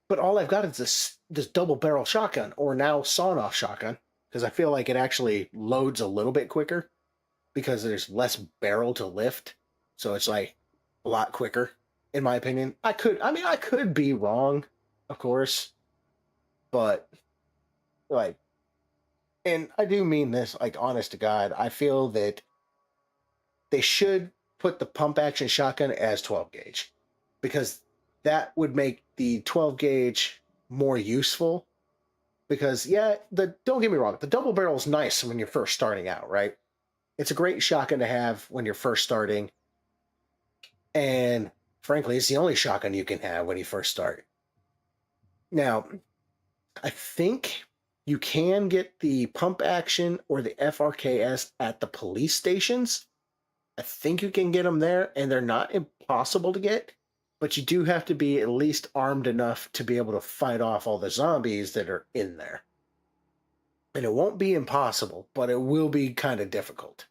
But all I've got is this double barrel shotgun, or now sawn off shotgun, because I feel like it actually loads a little bit quicker because there's less barrel to lift. So it's like a lot quicker, in my opinion. I could be wrong, of course, but like, and I do mean this, like, honest to God, I feel that they should put the pump action shotgun as 12 gauge because that would make the 12 gauge more useful. Because, yeah, don't get me wrong, the double barrel is nice when you're first starting out, right? It's a great shotgun to have when you're first starting. And frankly, it's the only shotgun you can have when you first start. Now, I think you can get the pump action or the FRKS at the police stations. I think you can get them there, and they're not impossible to get, but you do have to be at least armed enough to be able to fight off all the zombies that are in there. And it won't be impossible, but it will be kind of difficult.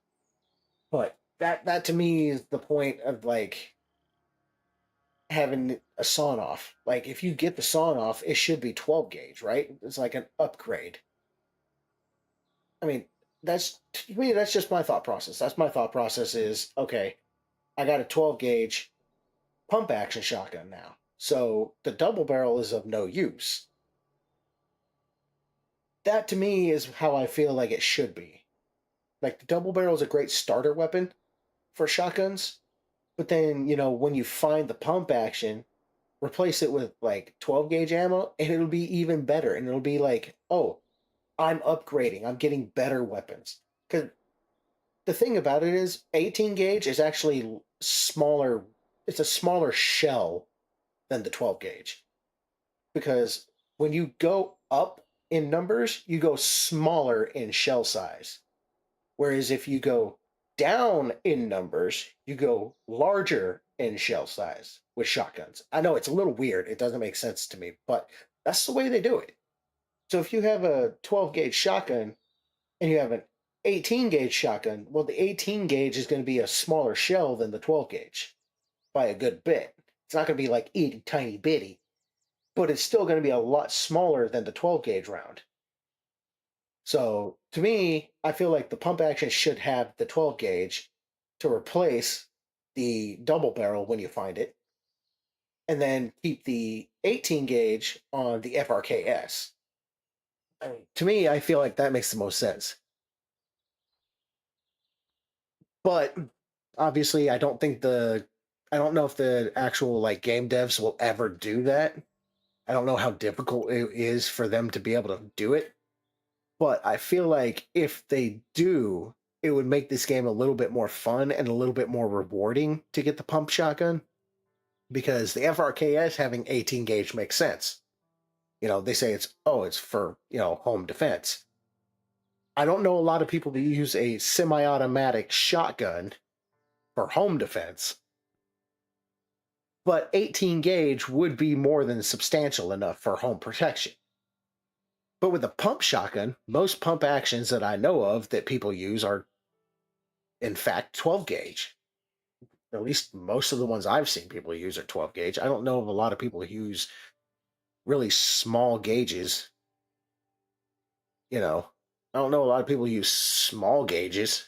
But that to me is the point of like having a sawn off. Like if you get the sawn off, it should be 12 gauge, right? It's like an upgrade. I mean, to me, that's just my thought process. That's my thought process is, okay, I got a 12 gauge pump action shotgun now. So the double barrel is of no use. That to me is how I feel like it should be. Like the double barrel is a great starter weapon for shotguns, but then, when you find the pump action, replace it with like 12 gauge ammo and it'll be even better. And it'll be like, oh, I'm upgrading. I'm getting better weapons. Because the thing about it is 18 gauge is actually smaller. It's a smaller shell than the 12 gauge. Because when you go up in numbers, you go smaller in shell size. Whereas if you go down in numbers, you go larger in shell size with shotguns. I know it's a little weird. It doesn't make sense to me, but that's the way they do it. So if you have a 12 gauge shotgun and you have an 18 gauge shotgun, well, the 18 gauge is going to be a smaller shell than the 12 gauge by a good bit. It's not going to be like itty tiny bitty, but it's still going to be a lot smaller than the 12 gauge round. So to me, I feel like the pump action should have the 12 gauge to replace the double barrel when you find it, and then keep the 18 gauge on the FRKS. To me, I feel like that makes the most sense. But obviously, I don't know if the actual like game devs will ever do that. I don't know how difficult it is for them to be able to do it. But I feel like if they do, it would make this game a little bit more fun and a little bit more rewarding to get the pump shotgun. Because the FRKS having 18 gauge makes sense. They say it's for, home defense. I don't know a lot of people that use a semi-automatic shotgun for home defense. But 18 gauge would be more than substantial enough for home protection. But with a pump shotgun, most pump actions that I know of that people use are, in fact, 12 gauge. At least most of the ones I've seen people use are 12 gauge. I don't know of a lot of people who use really small gauges. I don't know a lot of people who use small gauges.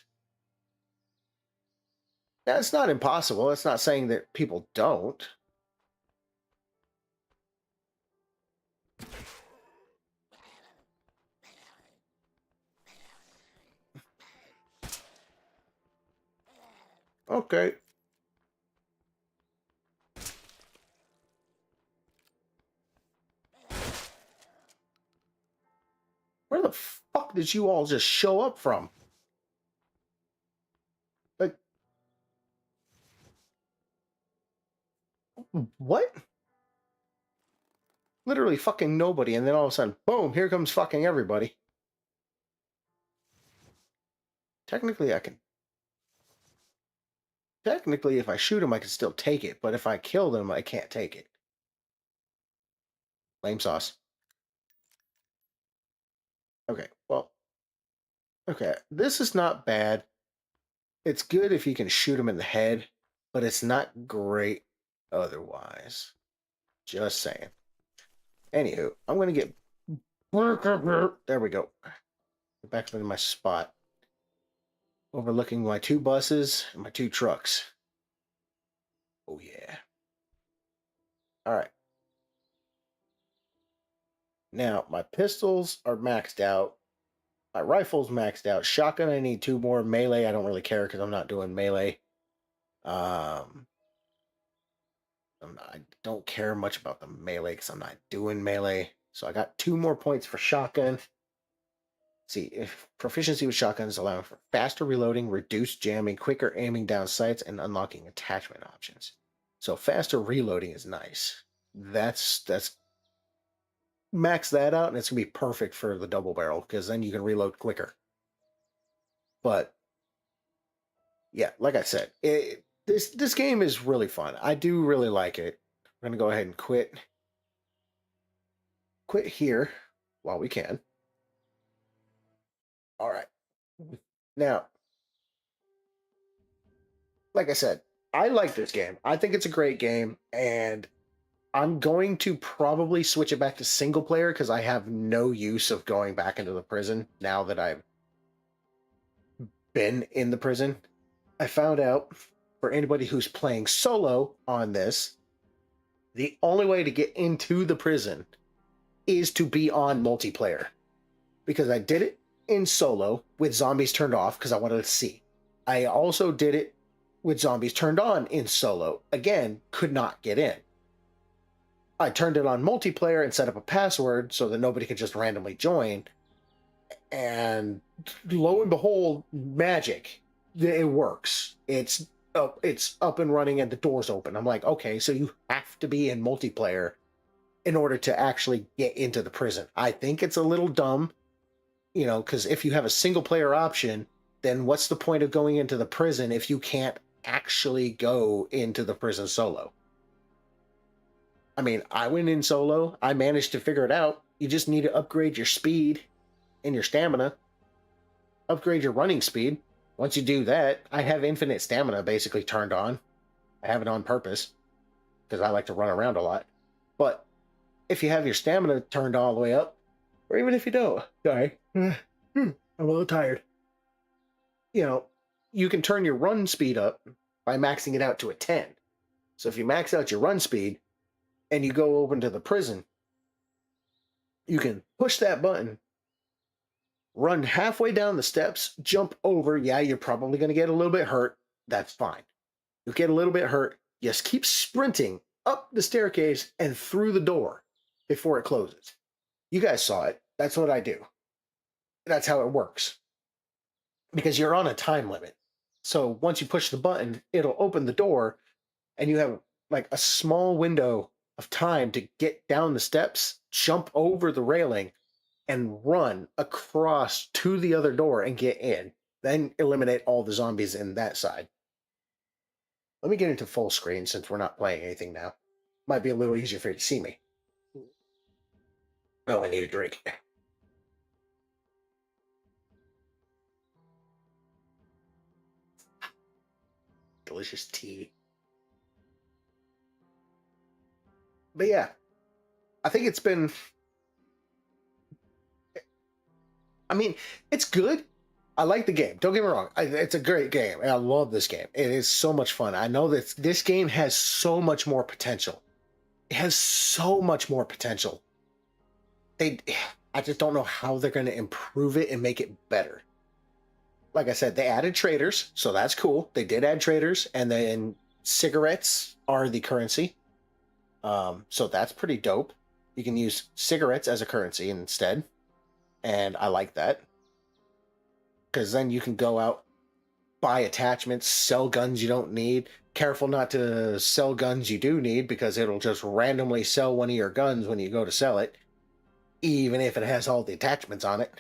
Now, it's not impossible. It's not saying that people don't. Okay. Where the fuck did you all just show up from? Like, what? Literally fucking nobody, and then all of a sudden, boom, here comes fucking everybody. Technically, I can... Technically, if I shoot him, I can still take it, but if I kill them, I can't take it. Lame sauce. Okay, well... Okay, this is not bad. It's good if you can shoot him in the head, but it's not great otherwise. Just saying. Anywho, I'm going to get... There we go. Get back into my spot. Overlooking my 2 buses and my 2 trucks. Oh, yeah. All right. Now, my pistols are maxed out. My rifle's maxed out. Shotgun, I need 2 more. Melee, I don't really care because I'm not doing melee. I don't care much about the melee because I'm not doing melee. So I got 2 more points for shotgun. See, if proficiency with shotguns allowing for faster reloading, reduced jamming, quicker aiming down sights, and unlocking attachment options. So faster reloading is nice. That's max that out, and it's gonna be perfect for the double barrel because then you can reload quicker. But yeah, like I said, this game is really fun. I do really like it. I'm gonna go ahead and quit here while we can. All right. Now, like I said, I like this game. I think it's a great game, and I'm going to probably switch it back to single player because I have no use of going back into the prison now that I've been in the prison. I found out for anybody who's playing solo on this, the only way to get into the prison is to be on multiplayer. Because I did it in solo with zombies turned off because I wanted to see. I also did it with zombies turned on in solo. Again, could not get in. I turned it on multiplayer and set up a password so that nobody could just randomly join. And lo and behold, magic. It works. It's up and running and the door's open. I'm like, okay, so you have to be in multiplayer in order to actually get into the prison. I think it's a little dumb, you know, because if you have a single player option, then what's the point of going into the prison if you can't actually go into the prison solo? I mean, I went in solo. I managed to figure it out. You just need to upgrade your speed and your stamina. Upgrade your running speed. Once you do that, I have infinite stamina basically turned on. I have it on purpose because I like to run around a lot. But if you have your stamina turned all the way up, or even if you don't, sorry, I'm a little tired. You know, you can turn your run speed up by maxing it out to a 10. So if you max out your run speed and you go open to the prison, you can push that button, run halfway down the steps, jump over. Yeah, you're probably going to get a little bit hurt. That's fine. You'll get a little bit hurt. Just keep sprinting up the staircase and through the door before it closes. You guys saw it. That's what I do. That's how it works. Because you're on a time limit. So once you push the button, it'll open the door and you have like a small window of time to get down the steps, jump over the railing, and run across to the other door and get in. Then eliminate all the zombies in that side. Let me get into full screen since we're not playing anything now. Might be a little easier for you to see me. Oh, I need a drink. Delicious tea. But yeah, I think it's been... I mean, it's good. I like the game. Don't get me wrong. It's a great game. And I love this game. It is so much fun. I know that this game has so much more potential. It has so much more potential. I just don't know how they're going to improve it and make it better. Like I said, they added traders, so that's cool. They did add traders, and then cigarettes are the currency. So that's pretty dope. You can use cigarettes as a currency instead. and I like that because then you can go out, buy attachments, sell guns you don't need. Careful not to sell guns you do need because it'll just randomly sell one of your guns when you go to sell it, even if it has all the attachments on it.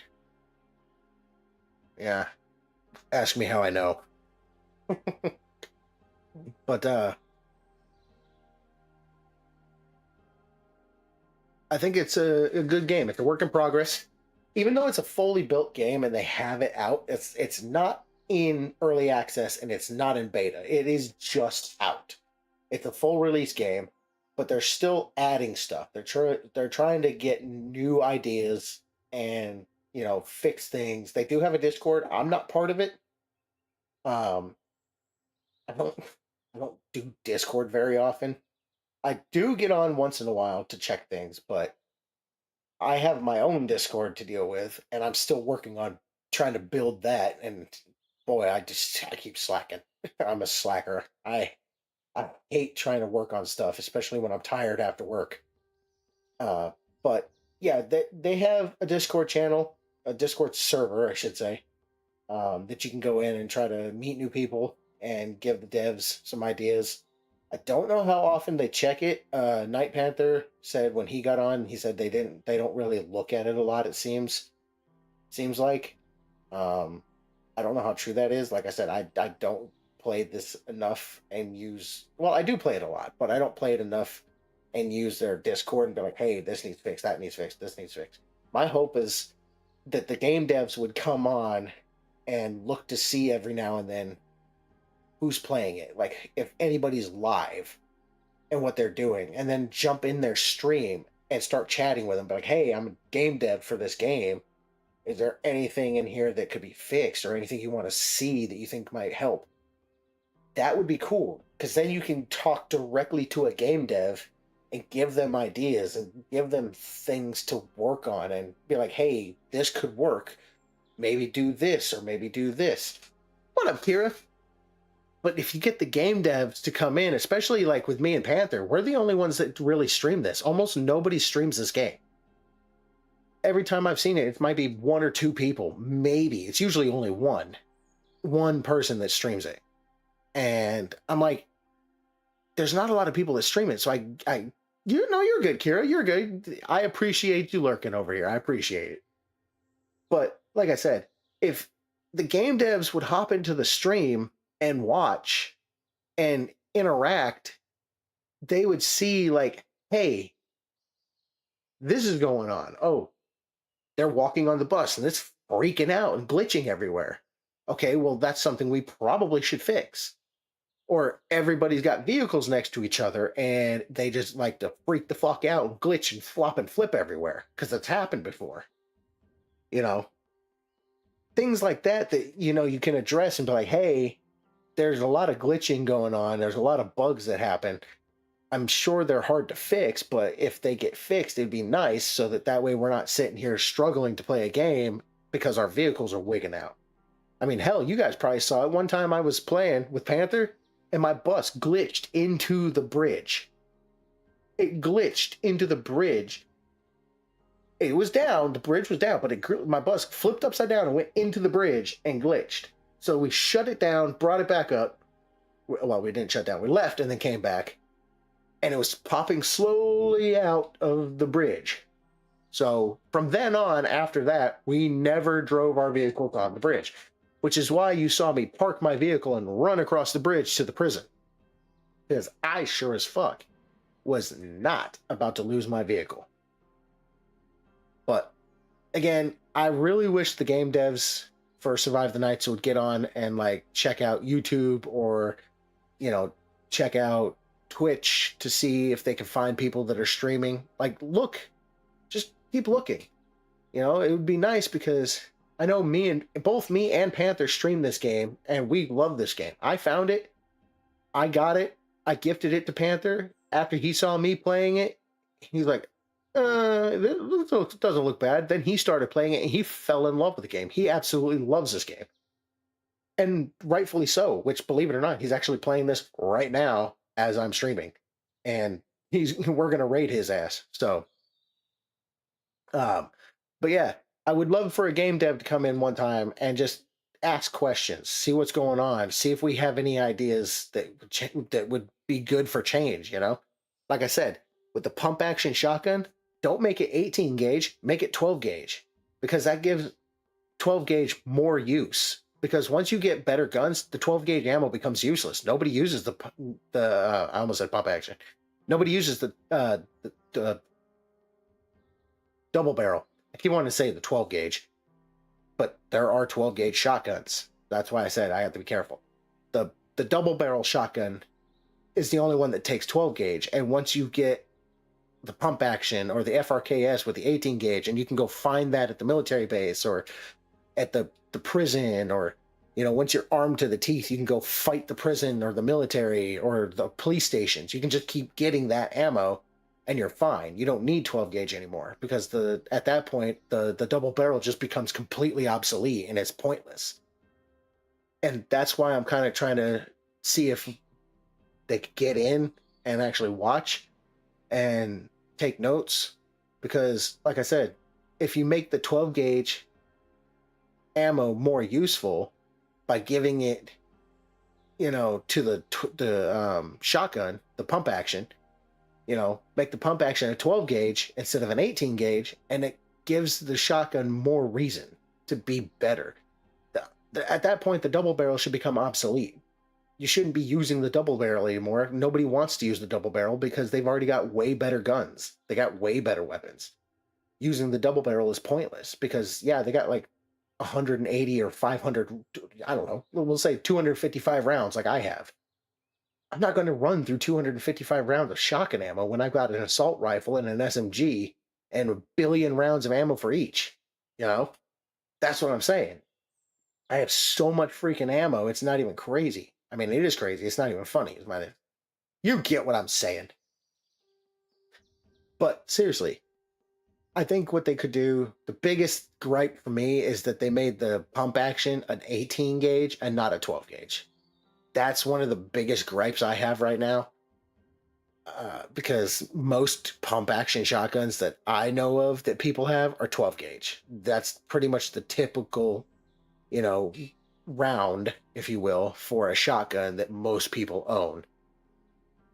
Yeah, ask me how I know. But I think it's a good game. It's a work in progress. Even though it's a fully built game and they have it out, it's not in early access and it's not in beta. It is just out. It's a full release game, but they're still adding stuff. They're trying to get new ideas and fix things. They do have a Discord. I'm not part of it. Um, I don't I don't do Discord very often. I do get on once in a while to check things, but I have my own Discord to deal with, and I'm still working on trying to build that. And boy, I keep slacking. I'm a slacker. I hate trying to work on stuff, especially when I'm tired after work. Uh, but yeah, they have a Discord channel, a Discord server, I should say, that you can go in and try to meet new people and give the devs some ideas. I don't know how often they check it. Night Panther said when he got on, he said they don't really look at it a lot. It seems like. I don't know how true that is. Like I said, I don't play this enough and use. Well, I do play it a lot, but I don't play it enough and use their Discord and be like, hey, this needs fixed, that needs fixed, this needs fixed. My hope is that the game devs would come on and look to see every now and then who's playing it, like if anybody's live and what they're doing, and then jump in their stream and start chatting with them. Be like, hey, I'm a game dev for this game. Is there anything in here that could be fixed or anything you want to see that you think might help? That would be cool because then you can talk directly to a game dev and give them ideas and give them things to work on and be like, hey, this could work. Maybe do this or maybe do this. What up, Kira? But if you get the game devs to come in, especially like with me and Panther, we're the only ones that really stream this. Almost nobody streams this game. Every time I've seen it, it might be one or two people. Maybe. It's usually only one person that streams it. And I'm like, there's not a lot of people that stream it. So you're good, Kira. You're good. I appreciate you lurking over here. I appreciate it. But like I said, if the game devs would hop into the stream and watch and interact, they would see like, hey, this is going on. Oh, they're walking on the bus and it's freaking out and glitching everywhere. Okay, well, that's something we probably should fix. Or everybody's got vehicles next to each other and they just like to freak the fuck out and glitch and flop and flip everywhere because it's happened before. Things like that you can address and be like, hey, there's a lot of glitching going on. There's a lot of bugs that happen. I'm sure they're hard to fix, but if they get fixed, it'd be nice so that way we're not sitting here struggling to play a game because our vehicles are wigging out. I mean, hell, you guys probably saw it. One time I was playing with Panther and my bus glitched into the bridge. It glitched into the bridge. It was down, the bridge was down, but my bus flipped upside down and went into the bridge and glitched. So we shut it down, brought it back up. Well, we didn't shut down. We left and then came back. And it was popping slowly out of the bridge. So from then on, after that, we never drove our vehicles on the bridge, which is why you saw me park my vehicle and run across the bridge to the prison. Because I sure as fuck was not about to lose my vehicle. But again, I really wish the game devs for Survive the Nights would get on and like check out YouTube or, check out Twitch to see if they can find people that are streaming. Like, look, just keep looking. It would be nice because I know both me and Panther stream this game and we love this game. I found it. I got it. I gifted it to Panther. After he saw me playing it, he's like, this doesn't look bad. Then he started playing it and he fell in love with the game. He absolutely loves this game. And rightfully so, which, believe it or not, he's actually playing this right now as I'm streaming. And we're going to raid his ass. So, but yeah, I would love for a game dev to come in one time and just ask questions, see what's going on, see if we have any ideas that would be good for change. Like I said, with the pump action shotgun, don't make it 18 gauge, make it 12 gauge, because that gives 12 gauge more use. Because once you get better guns, the 12 gauge ammo becomes useless. Nobody uses the I almost said pump action. Nobody uses the double barrel. I keep wanting to say the 12 gauge, but there are 12 gauge shotguns. That's why I said I have to be careful. The double barrel shotgun is the only one that takes 12 gauge, and once you get the pump action or the FRKS with the 18 gauge, and you can go find that at the military base or at the prison, or once you're armed to the teeth, you can go fight the prison or the military or the police stations. You can just keep getting that ammo and you're fine. You don't need 12 gauge anymore, because at that point the double barrel just becomes completely obsolete and it's pointless. And that's why I'm kind of trying to see if they could get in and actually watch and take notes, because like I said, if you make the 12 gauge ammo more useful by giving it to the shotgun, the pump action, make the pump action a 12 gauge instead of an 18 gauge, and it gives the shotgun more reason to be better. At that point, the double barrel should become obsolete. You shouldn't be using the double barrel anymore. Nobody wants to use the double barrel because they've already got way better guns. They got way better weapons. Using the double barrel is pointless because, yeah, they got like 180 or 500, I don't know, we'll say 255 rounds like I have. I'm not going to run through 255 rounds of shotgun ammo when I've got an assault rifle and an SMG and a billion rounds of ammo for each. That's what I'm saying. I have so much freaking ammo, it's not even crazy. I mean, it is crazy. It's not even funny. You get what I'm saying. But seriously, I think what they could do, the biggest gripe for me is that they made the pump action an 18 gauge and not a 12 gauge. That's one of the biggest gripes I have right now. Because most pump action shotguns that I know of that people have are 12 gauge. That's pretty much the typical, round, if you will, for a shotgun that most people own.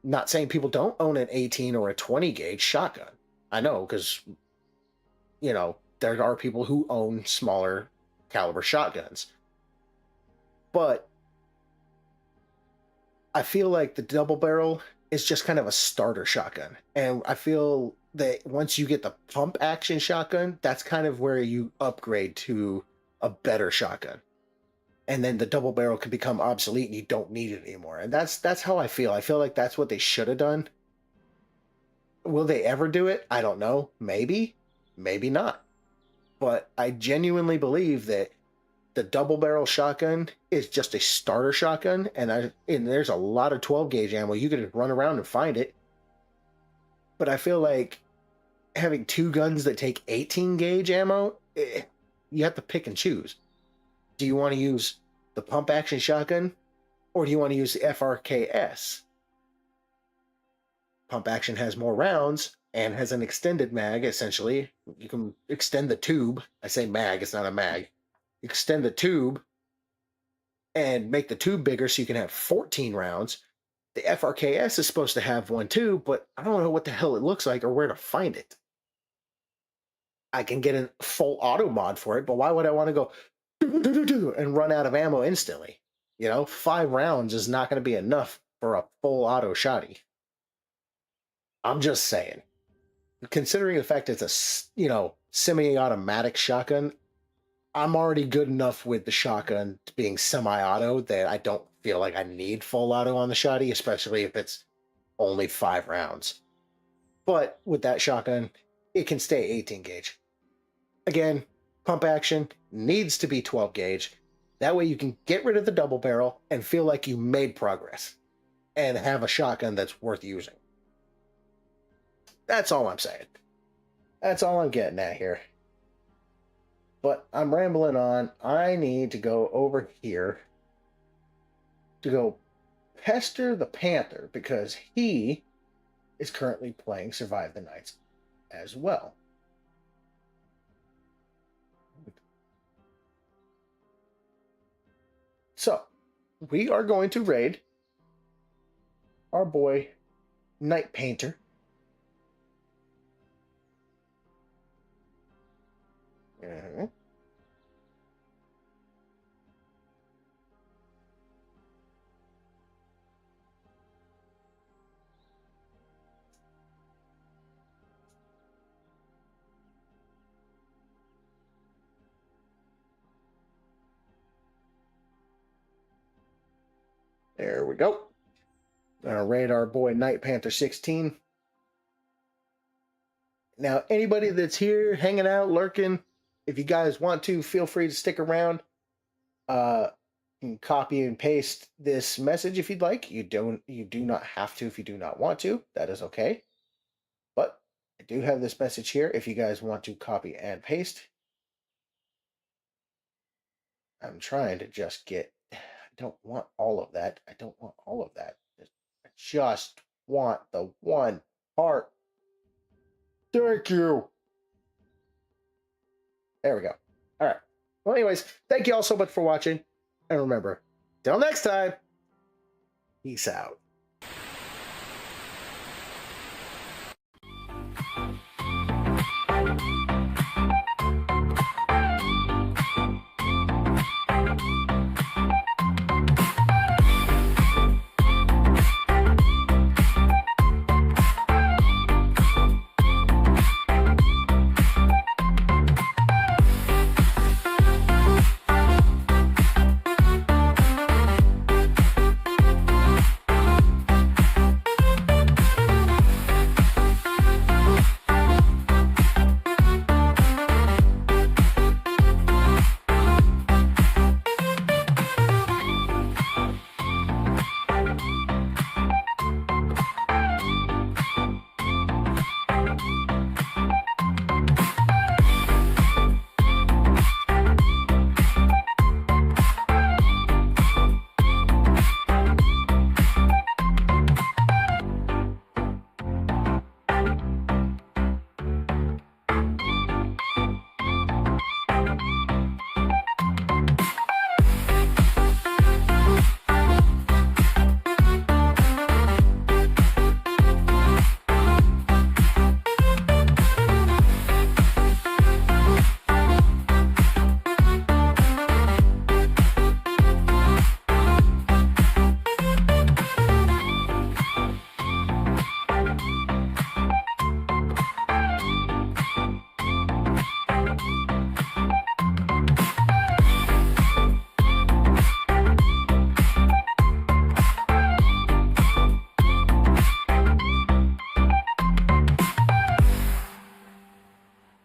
Not saying people don't own an 18 or a 20 gauge shotgun. I know, because, there are people who own smaller caliber shotguns. But I feel like the double barrel is just kind of a starter shotgun. And I feel that once you get the pump action shotgun, that's kind of where you upgrade to a better shotgun. And then the double barrel can become obsolete and you don't need it anymore. And that's how I feel. I feel like that's what they should have done. Will they ever do it? I don't know. Maybe. Maybe not. But I genuinely believe that the double barrel shotgun is just a starter shotgun, and there's a lot of 12 gauge ammo. You could run around and find it. But I feel like having two guns that take 18 gauge ammo, you have to pick and choose. Do you want to use the pump action shotgun, or do you want to use the FRKS? Pump action has more rounds and has an extended mag, essentially. You can extend the tube. I say mag, it's not a mag. Extend the tube and make the tube bigger so you can have 14 rounds. The FRKS is supposed to have one too, but I don't know what the hell it looks like or where to find it. I can get a full auto mod for it, but why would I want to go and run out of ammo instantly? 5 rounds is not going to be enough for a full auto shotty. I'm just saying. Considering the fact it's a, semi-automatic shotgun, I'm already good enough with the shotgun being semi-auto that I don't feel like I need full auto on the shotty, especially if it's only 5 rounds. But with that shotgun, it can stay 18 gauge. Again, pump action needs to be 12 gauge. That way you can get rid of the double barrel and feel like you made progress and have a shotgun that's worth using. That's all I'm saying. That's all I'm getting at here. But I'm rambling on. I need to go over here to go pester the Panther because he is currently playing Survive the Nights as well. we are going to raid our boy Night Painter. There we go. Gonna raid our boy Night Panther 16. Now, anybody that's here hanging out, lurking, if you guys want to, feel free to stick around. You can copy and paste this message if you'd like. You do not have to if you do not want to. That is okay. But I do have this message here if you guys want to copy and paste. I'm trying to just get. I don't want all of that. I don't want all of that. I just want the one part. Thank you. There we go. All right. Well, anyways, thank you all so much for watching. And remember, till next time, peace out.